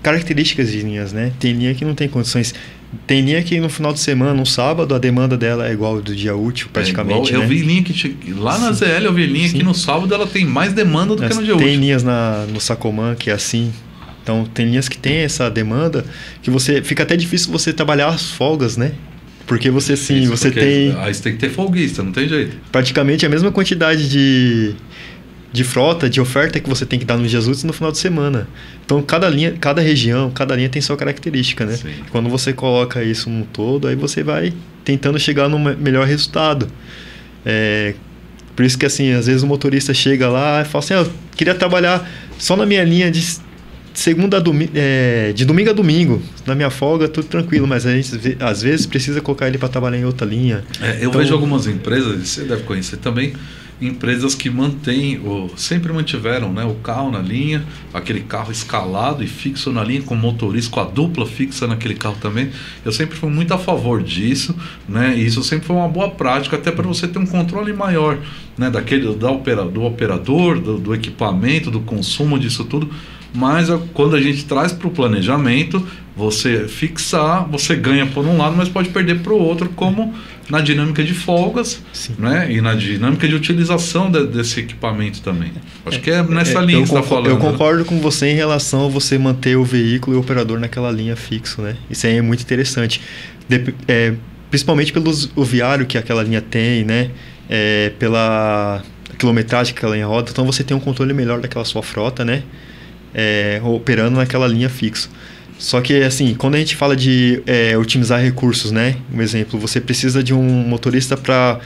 características de linhas, né? Tem linha que não tem condições. Tem linha que no final de semana, no sábado, a demanda dela é igual do dia útil, praticamente. Eu vi linha lá na ZL, eu vi linha que no sábado ela tem mais demanda do que no dia útil. Tem linhas no Sacomã que é assim. Então, tem linhas que tem essa demanda que fica até difícil você trabalhar as folgas, né? Porque você tem... Aí você tem que ter folguista, não tem jeito. Praticamente a mesma quantidade de frota, de oferta que você tem que dar nos dias úteis no final de semana. Então, cada região, cada linha tem sua característica, né? Sim. Quando você coloca isso num todo, aí você vai tentando chegar num melhor resultado. Por isso que, assim, às vezes o motorista chega lá e fala assim, eu queria trabalhar só na minha linha de de domingo a domingo, na minha folga, tudo tranquilo, mas a gente às vezes precisa colocar ele para trabalhar em outra linha. Eu vejo algumas empresas, você deve conhecer também, empresas que sempre mantiveram, né, o carro na linha, aquele carro escalado e fixo na linha, com motorista, com a dupla fixa naquele carro também. Eu sempre fui muito a favor disso, né, e isso sempre foi uma boa prática, até para você ter um controle maior, né, do operador, do equipamento, do consumo disso tudo. Mas quando a gente traz para o planejamento, você fixar, você ganha por um lado, mas pode perder para o outro, como na dinâmica de folgas, né? E na dinâmica de utilização desse equipamento também. Acho que é nessa linha que você está falando. Eu concordo com você em relação a você manter o veículo e o operador naquela linha fixo, né? Isso aí é muito interessante. Principalmente pelo viário que aquela linha tem, né? Pela quilometragem que aquela linha roda. Então você tem um controle melhor daquela sua frota, né? Operando naquela linha fixa. Só que, assim, quando a gente fala de otimizar recursos, né? Um exemplo, você precisa de um motorista para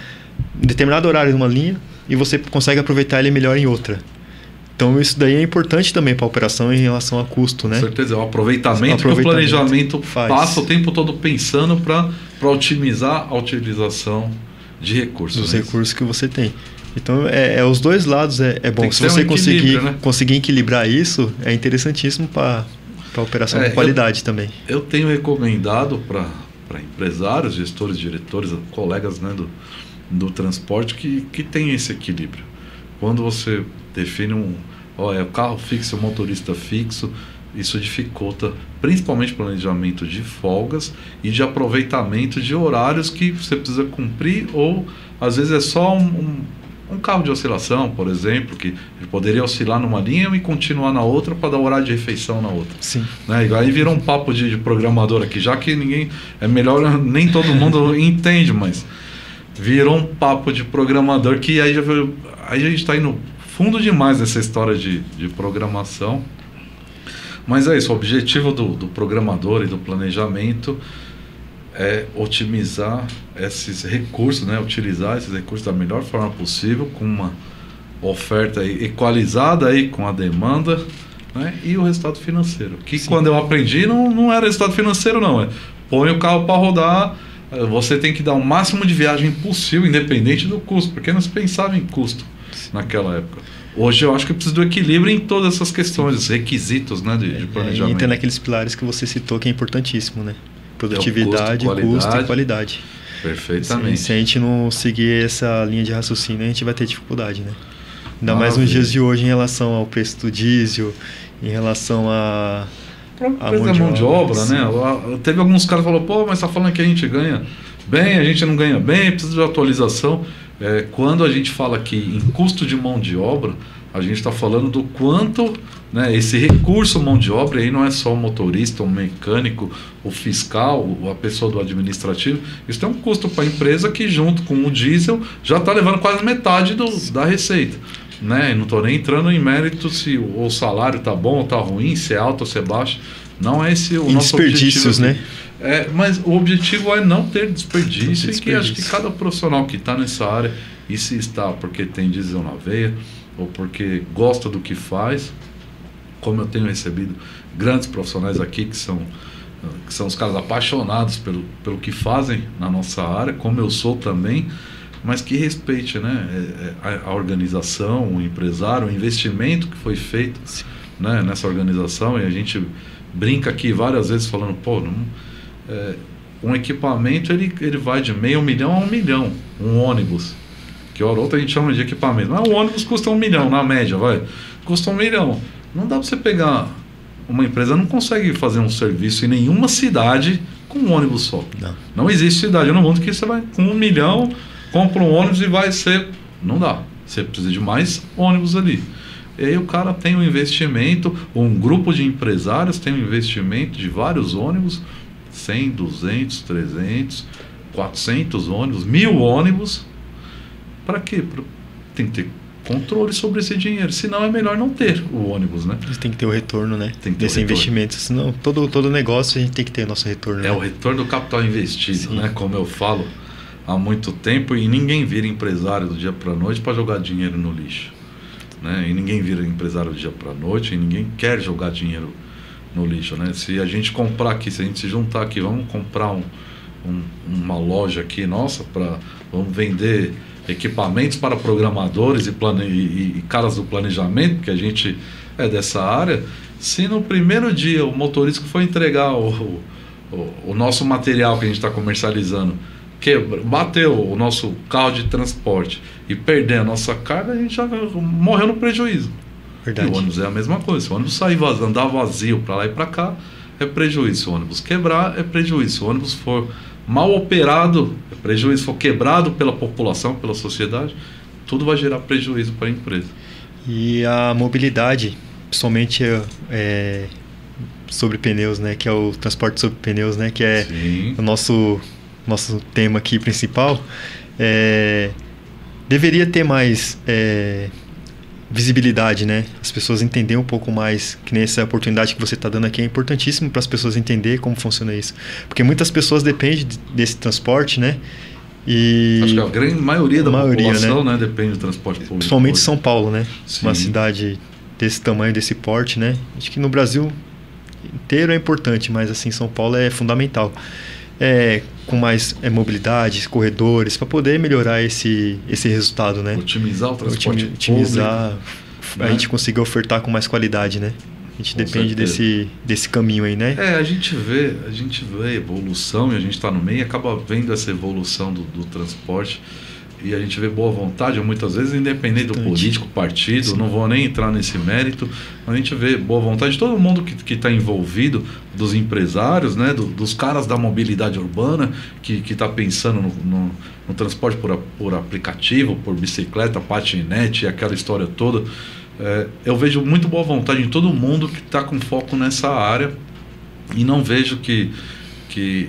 determinado horário numa linha e você consegue aproveitar ele melhor em outra. Então, isso daí é importante também para a operação em relação a custo, né? Com certeza, é o aproveitamento que o planejamento passa o tempo todo pensando para otimizar a utilização de recursos. Dos recursos que você tem. Então, os dois lados é bom. Se você conseguir equilibrar isso, é interessantíssimo para a operação com qualidade também. Eu tenho recomendado para empresários, gestores, diretores, colegas, né, do transporte que tem esse equilíbrio. Quando você define o carro fixo, o motorista fixo, isso dificulta principalmente o planejamento de folgas e de aproveitamento de horários que você precisa cumprir, ou às vezes é só um carro de oscilação, por exemplo, que ele poderia oscilar numa linha e continuar na outra para dar horário de refeição na outra. Sim. Né? E aí virou um papo de programador aqui, já que é melhor, nem todo mundo entende, mas virou um papo de programador que aí a gente está indo fundo demais nessa história de programação. Mas é isso, o objetivo do programador e do planejamento é otimizar esses recursos, né? Utilizar esses recursos da melhor forma possível, com uma oferta equalizada aí com a demanda, né? E o resultado financeiro. Que Sim. Quando eu aprendi não era resultado financeiro, não. Põe o carro para rodar, você tem que dar o máximo de viagem possível, independente do custo, porque não se pensava em custo naquela época. Hoje eu acho que precisa do equilíbrio em todas essas questões, os requisitos, né, de planejamento. E entra naqueles pilares que você citou, que é importantíssimo, né? Produtividade, custo e qualidade. Perfeitamente. Se a gente não seguir essa linha de raciocínio, a gente vai ter dificuldade, né? Ainda mais nos dias de hoje, em relação ao preço do diesel, em relação a mão de obra, né? Teve alguns caras que falaram, mas tá falando que a gente ganha bem, a gente não ganha bem, precisa de atualização. Quando a gente fala aqui em custo de mão de obra, a gente está falando do quanto, né, esse recurso mão de obra, aí não é só o motorista, o mecânico, o fiscal, a pessoa do administrativo, isso tem um custo para a empresa que, junto com o diesel, já está levando quase metade da receita. Né? Não estou nem entrando em mérito se o salário está bom ou está ruim, se é alto ou se é baixo. Não é esse o nosso desperdícios, objetivo. Né? Mas o objetivo é não ter desperdício, e que acho que cada profissional que está nessa área, e se está porque tem diesel na veia, ou porque gosta do que faz, como eu tenho recebido grandes profissionais aqui que são os caras apaixonados pelo que fazem na nossa área, como eu sou também, mas que respeite, né, a organização, o empresário, o investimento que foi feito, né, nessa organização. E a gente brinca aqui várias vezes falando, um equipamento ele vai de $500 mil a $1 milhão, um ônibus, que hora outra a gente chama de equipamento, mas o ônibus custa $1 milhão na média, custa $1 milhão. Não dá para você pegar, uma empresa não consegue fazer um serviço em nenhuma cidade com um ônibus só. Não existe cidade no mundo que você vai com $1 milhão, compra um ônibus e vai ser... Não dá. Você precisa de mais ônibus ali. E aí o cara tem um investimento, um grupo de empresários tem um investimento de vários ônibus, 100, 200, 300, 400 ônibus, 1000 ônibus. Para quê? Tem que ter controle sobre esse dinheiro. Senão é melhor não ter o ônibus, né? Você tem que ter o retorno, né? Tem que ter desse investimento. Senão todo negócio a gente tem que ter o nosso retorno. O retorno do capital investido, Sim. né? Como eu falo há muito tempo, e ninguém vira empresário do dia para a noite para jogar dinheiro no lixo, né? E ninguém vira empresário do dia para a noite, e ninguém quer jogar dinheiro no lixo, né? Se a gente comprar aqui, se a gente se juntar aqui, vamos comprar uma loja aqui nossa, vamos vender equipamentos para programadores e caras do planejamento, porque a gente é dessa área. Se no primeiro dia o motorista que foi entregar o nosso material que a gente está comercializando bateu o nosso carro de transporte e perder a nossa carga, a gente já morreu no prejuízo. Verdade. E o ônibus é a mesma coisa. Se o ônibus sair vazio, andar vazio para lá e para cá, é prejuízo. Se o ônibus quebrar, é prejuízo. Se o ônibus for mal operado, é prejuízo. Se for quebrado pela população, pela sociedade, tudo vai gerar prejuízo para a empresa. E a mobilidade, principalmente sobre pneus, né, que é o transporte sobre pneus, né, que é Sim. o nosso tema aqui principal, deveria ter mais visibilidade, né? As pessoas entenderem um pouco mais, que nessa oportunidade que você está dando aqui é importantíssimo para as pessoas entenderem como funciona isso. Porque muitas pessoas dependem desse transporte, né? E acho que a grande maioria da população, né, depende do transporte público. Principalmente São Paulo, né? Sim. Uma cidade desse tamanho, desse porte, né? Acho que no Brasil inteiro é importante, mas assim, São Paulo é fundamental. Com mais mobilidade, corredores, para poder melhorar esse resultado, né? Otimizar o transporte otimizar, público, a gente conseguir ofertar com mais qualidade, né? A gente depende desse caminho aí, né? A gente vê a evolução, e a gente está no meio e acaba vendo essa evolução do transporte. E a gente vê boa vontade, muitas vezes, independente do político, partido, sim, não vou nem entrar nesse mérito, a gente vê boa vontade de todo mundo que está envolvido, dos empresários, né, dos caras da mobilidade urbana, que está pensando no transporte por aplicativo, por bicicleta, patinete, aquela história toda. Eu vejo muito boa vontade em todo mundo que está com foco nessa área, e não vejo que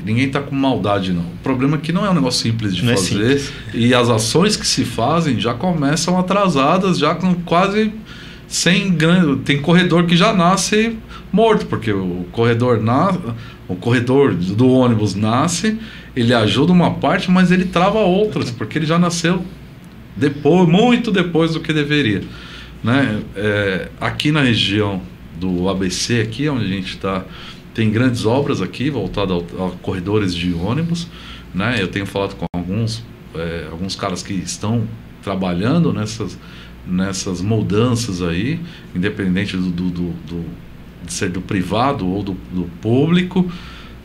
ninguém está com maldade, não. O problema é que não é um negócio simples de fazer, e as ações que se fazem já começam atrasadas, já com quase tem corredor que já nasce morto, porque o corredor do ônibus nasce, ele ajuda uma parte, mas ele trava outras, porque ele já nasceu muito depois do que deveria, né? Aqui na região do ABC, aqui onde a gente está, tem grandes obras aqui voltadas a corredores de ônibus, né? Eu tenho falado com alguns caras que estão trabalhando nessas mudanças aí, independente de ser do privado ou do público,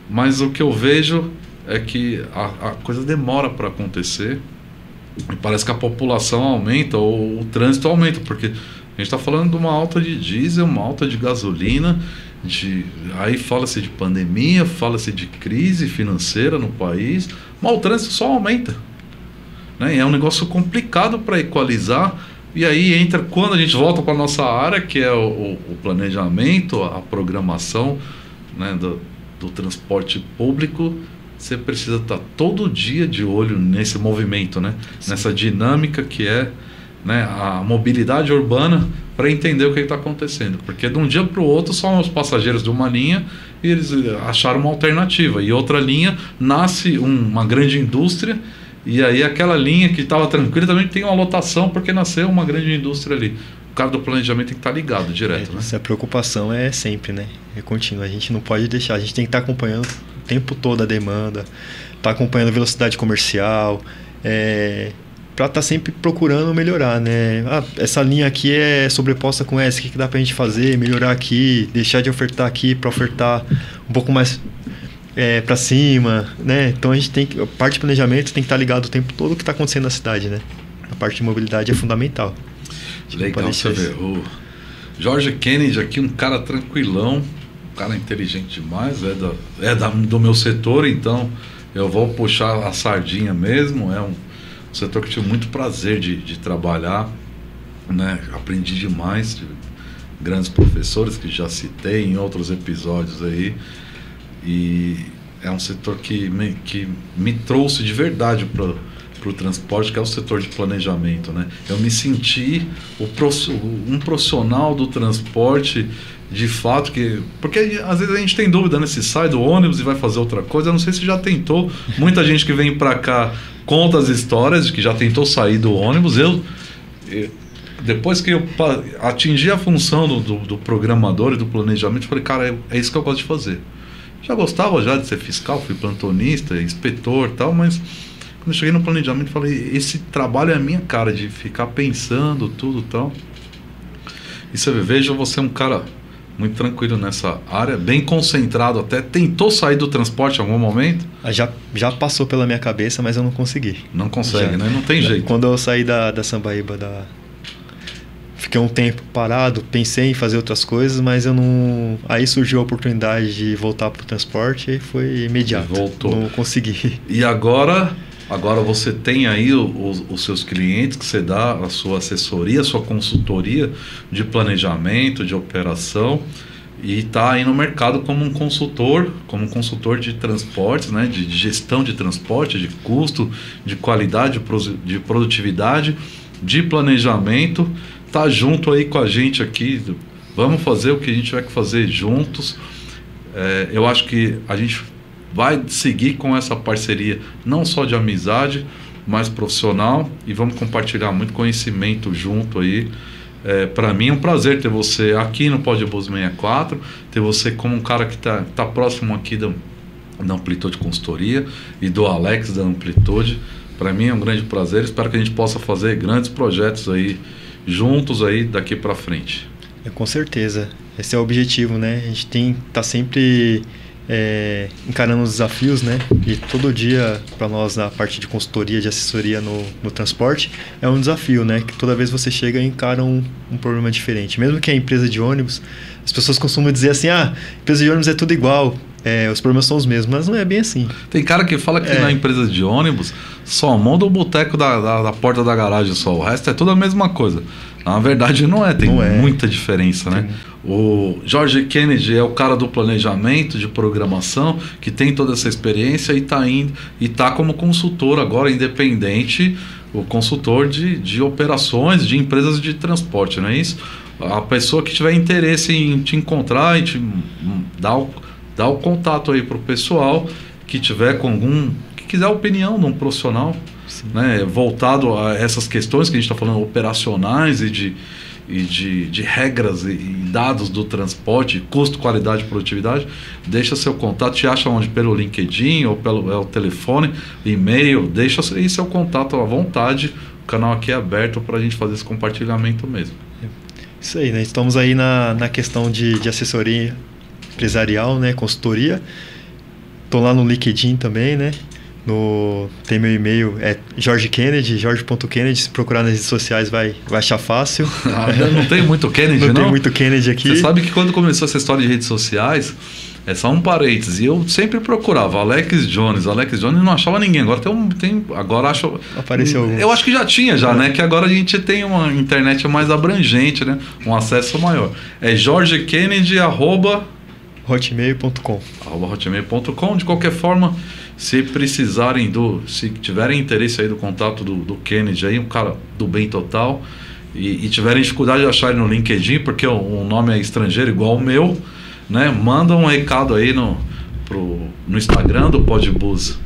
mas o que eu vejo é que a coisa demora para acontecer, e parece que a população aumenta, ou o trânsito aumenta, porque a gente está falando de uma alta de diesel, uma alta de gasolina, aí fala-se de pandemia, fala-se de crise financeira no país, mas o trânsito só aumenta, né? E é um negócio complicado para equalizar. E aí entra, quando a gente volta para a nossa área, que é o planejamento, a programação, né, do transporte público, você precisa estar todo dia de olho nesse movimento, né? Nessa dinâmica que é, né, a mobilidade urbana, para entender o que está acontecendo, porque de um dia para o outro são os passageiros de uma linha e eles acharam uma alternativa, e outra linha nasce uma grande indústria, e aí aquela linha que estava tranquila também tem uma lotação porque nasceu uma grande indústria ali. O cara do planejamento tem que estar ligado direto, né? Essa preocupação é sempre, né? É contínua, a gente não pode deixar, a gente tem que estar acompanhando o tempo todo a demanda, estar acompanhando a velocidade comercial, para estar sempre procurando melhorar, né? Essa linha aqui é sobreposta com essa, o que dá pra gente fazer, melhorar aqui, deixar de ofertar aqui para ofertar um pouco mais para cima, né? Então a parte de planejamento tem que estar ligado o tempo todo o que está acontecendo na cidade, né? A parte de mobilidade é fundamental. Legal você ver. O George Kennedy aqui, um cara tranquilão, um cara inteligente demais, do meu setor, então eu vou puxar a sardinha mesmo, um setor que eu tive muito prazer de trabalhar, né? Aprendi demais de grandes professores que já citei em outros episódios aí, e é um setor que me trouxe de verdade para o transporte, que é o setor de planejamento, né? Eu me senti um profissional do transporte de fato, porque às vezes a gente tem dúvida, né? Se sai do ônibus e vai fazer outra coisa. Eu não sei se já tentou. Muita gente que vem para cá conta as histórias de que já tentou sair do ônibus. Depois que eu atingi a função do programador e do planejamento, eu falei, cara, é isso que eu gosto de fazer. Já gostava já de ser fiscal, fui plantonista, inspetor e tal, mas quando eu cheguei no planejamento, falei, esse trabalho é a minha cara, de ficar pensando tudo e tal. E você veja, você é um cara muito tranquilo nessa área, bem concentrado até. Tentou sair do transporte em algum momento? Já passou pela minha cabeça, mas eu não consegui. Não consegue, né? Não tem jeito. Quando eu saí da Sambaíba, fiquei um tempo parado, pensei em fazer outras coisas, mas eu não... Aí surgiu a oportunidade de voltar para o transporte e foi imediato. Voltou. Não consegui. E agora você tem aí os seus clientes, que você dá a sua assessoria, a sua consultoria de planejamento, de operação, e está aí no mercado como um consultor de transportes, né? De gestão de transporte, de custo, de qualidade, de produtividade, de planejamento. Tá junto aí com a gente aqui, vamos fazer o que a gente vai fazer juntos. Eu acho que a gente vai seguir com essa parceria, não só de amizade, mas profissional, e vamos compartilhar muito conhecimento junto aí. Para mim é um prazer ter você aqui no Podbus 64, ter você como um cara que tá próximo aqui da Amplitude Consultoria e do Alex da Amplitude. Para mim é um grande prazer, espero que a gente possa fazer grandes projetos aí juntos aí daqui para frente. Com certeza. Esse é o objetivo, né? A gente tá sempre encarando os desafios, né? E todo dia, para nós, na parte de consultoria, de assessoria no transporte, é um desafio, né? Que toda vez você chega e encara um problema diferente. Mesmo que a empresa de ônibus, as pessoas costumam dizer assim, empresa de ônibus é tudo igual, os problemas são os mesmos, mas não é bem assim. Tem cara que fala que na empresa de ônibus só monta o boteco da porta da garagem só, o resto é tudo a mesma coisa. Na verdade não é, tem muita diferença, né? O George Kennedy é o cara do planejamento, de programação, que tem toda essa experiência e está como consultor agora independente, o consultor de operações de empresas de transporte, não é isso? A pessoa que tiver interesse em te encontrar e te dar o contato aí para o pessoal que tiver que quiser a opinião de um profissional, né, voltado a essas questões que a gente está falando, operacionais e de regras e dados do transporte, custo, qualidade e produtividade. Deixa seu contato, te acha onde? Pelo LinkedIn ou pelo telefone, e-mail, deixa aí seu contato à vontade. O canal aqui é aberto para a gente fazer esse compartilhamento mesmo. Isso aí, né? Estamos aí na questão de assessoria empresarial, né? Consultoria. Estou lá no LinkedIn também, né? Tem meu e-mail, George Kennedy, jorge.kennedy. Se procurar nas redes sociais vai achar fácil. Não tem muito Kennedy, não? Não tem muito Kennedy aqui. Você sabe que quando começou essa história de redes sociais, é só um parênteses, e eu sempre procurava Alex Jones não achava ninguém. Agora agora acho... Apareceu alguns. Eu acho que já tinha, né? Que agora a gente tem uma internet mais abrangente, né? Um acesso maior. É jorgekennedy, hotmail.com. hotmail.com. De qualquer forma, se precisarem se tiverem interesse aí do contato do Kennedy aí, um cara do bem total, e tiverem dificuldade de achar ele no LinkedIn, porque o nome é estrangeiro igual o meu, né? Manda um recado aí no Instagram do Podbus.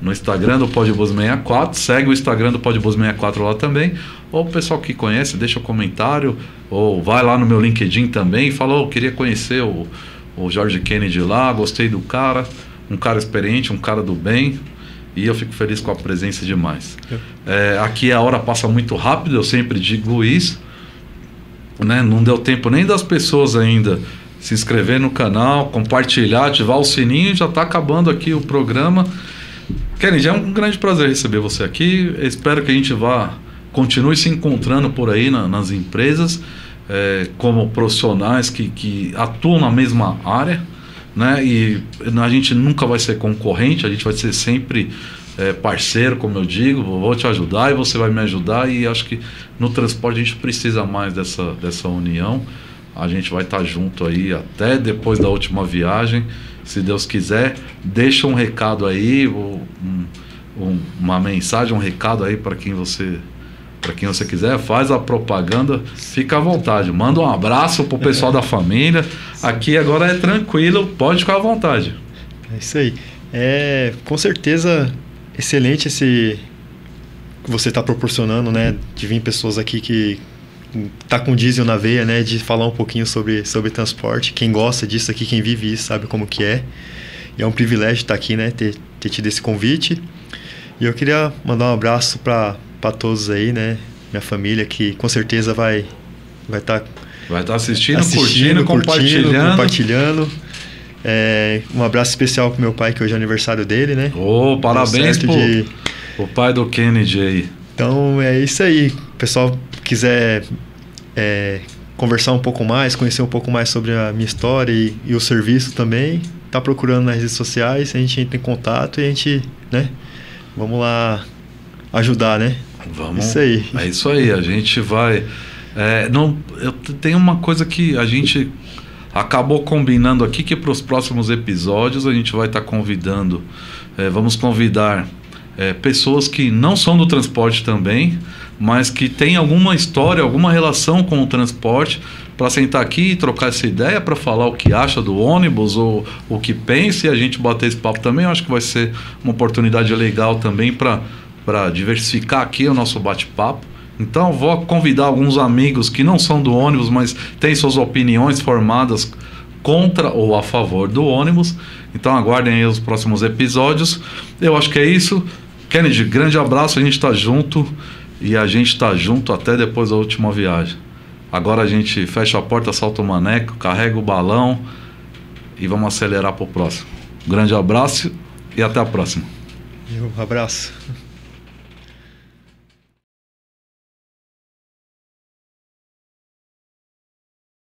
No Instagram do Podbus 64, segue o Instagram do Podbus 64 lá também. Ou o pessoal que conhece, deixa um comentário, ou vai lá no meu LinkedIn também e fala, queria conhecer o George Kennedy lá, gostei do cara, um cara experiente, um cara do bem, e eu fico feliz com a presença demais. Aqui a hora passa muito rápido, eu sempre digo isso, né? Não deu tempo nem das pessoas ainda se inscrever no canal, compartilhar, ativar o sininho, já está acabando aqui o programa. Kennedy, é um grande prazer receber você aqui, espero que a gente continue se encontrando por aí nas empresas, como profissionais que atuam na mesma área, né? E a gente nunca vai ser concorrente, a gente vai ser sempre parceiro, como eu digo, vou te ajudar e você vai me ajudar, e acho que no transporte a gente precisa mais dessa união. A gente vai estar junto aí até depois da última viagem, se Deus quiser. Deixa um recado aí, uma mensagem, um recado aí para quem você quiser, faz a propaganda, fica à vontade, manda um abraço pro pessoal da família. Aqui agora é tranquilo, pode ficar à vontade. É isso aí. Com certeza excelente esse que você está proporcionando, né, de vir pessoas aqui que tá com diesel na veia, né, de falar um pouquinho sobre transporte. Quem gosta disso aqui, quem vive isso, sabe como que é. E é um privilégio estar aqui, né, ter tido esse convite. E eu queria mandar um abraço para todos aí, né, minha família, que com certeza vai estar assistindo, curtindo, compartilhando. Um abraço especial pro meu pai, que hoje é aniversário dele, né? Parabéns pro pai do Kennedy aí. Então é isso aí. O pessoal quiser conversar um pouco mais, conhecer um pouco mais sobre a minha história e o serviço também, tá procurando nas redes sociais, a gente entra em contato e a gente, né? Vamos lá ajudar, né? Vamos. Isso aí. É isso aí, a gente vai... tem uma coisa que a gente acabou combinando aqui, que para os próximos episódios a gente vai estar convidando, vamos convidar pessoas que não são do transporte também, mas que têm alguma história, alguma relação com o transporte, para sentar aqui e trocar essa ideia, para falar o que acha do ônibus ou o que pensa, e a gente bater esse papo também. Eu acho que vai ser uma oportunidade legal também para diversificar aqui o nosso bate-papo. Então vou convidar alguns amigos que não são do ônibus, mas têm suas opiniões formadas contra ou a favor do ônibus. Então aguardem aí os próximos episódios. Eu acho que é isso. Kennedy, grande abraço, a gente está junto, e a gente está junto até depois da última viagem. Agora a gente fecha a porta, solta o maneco, carrega o balão e vamos acelerar para o próximo. Um grande abraço e até a próxima. Um abraço.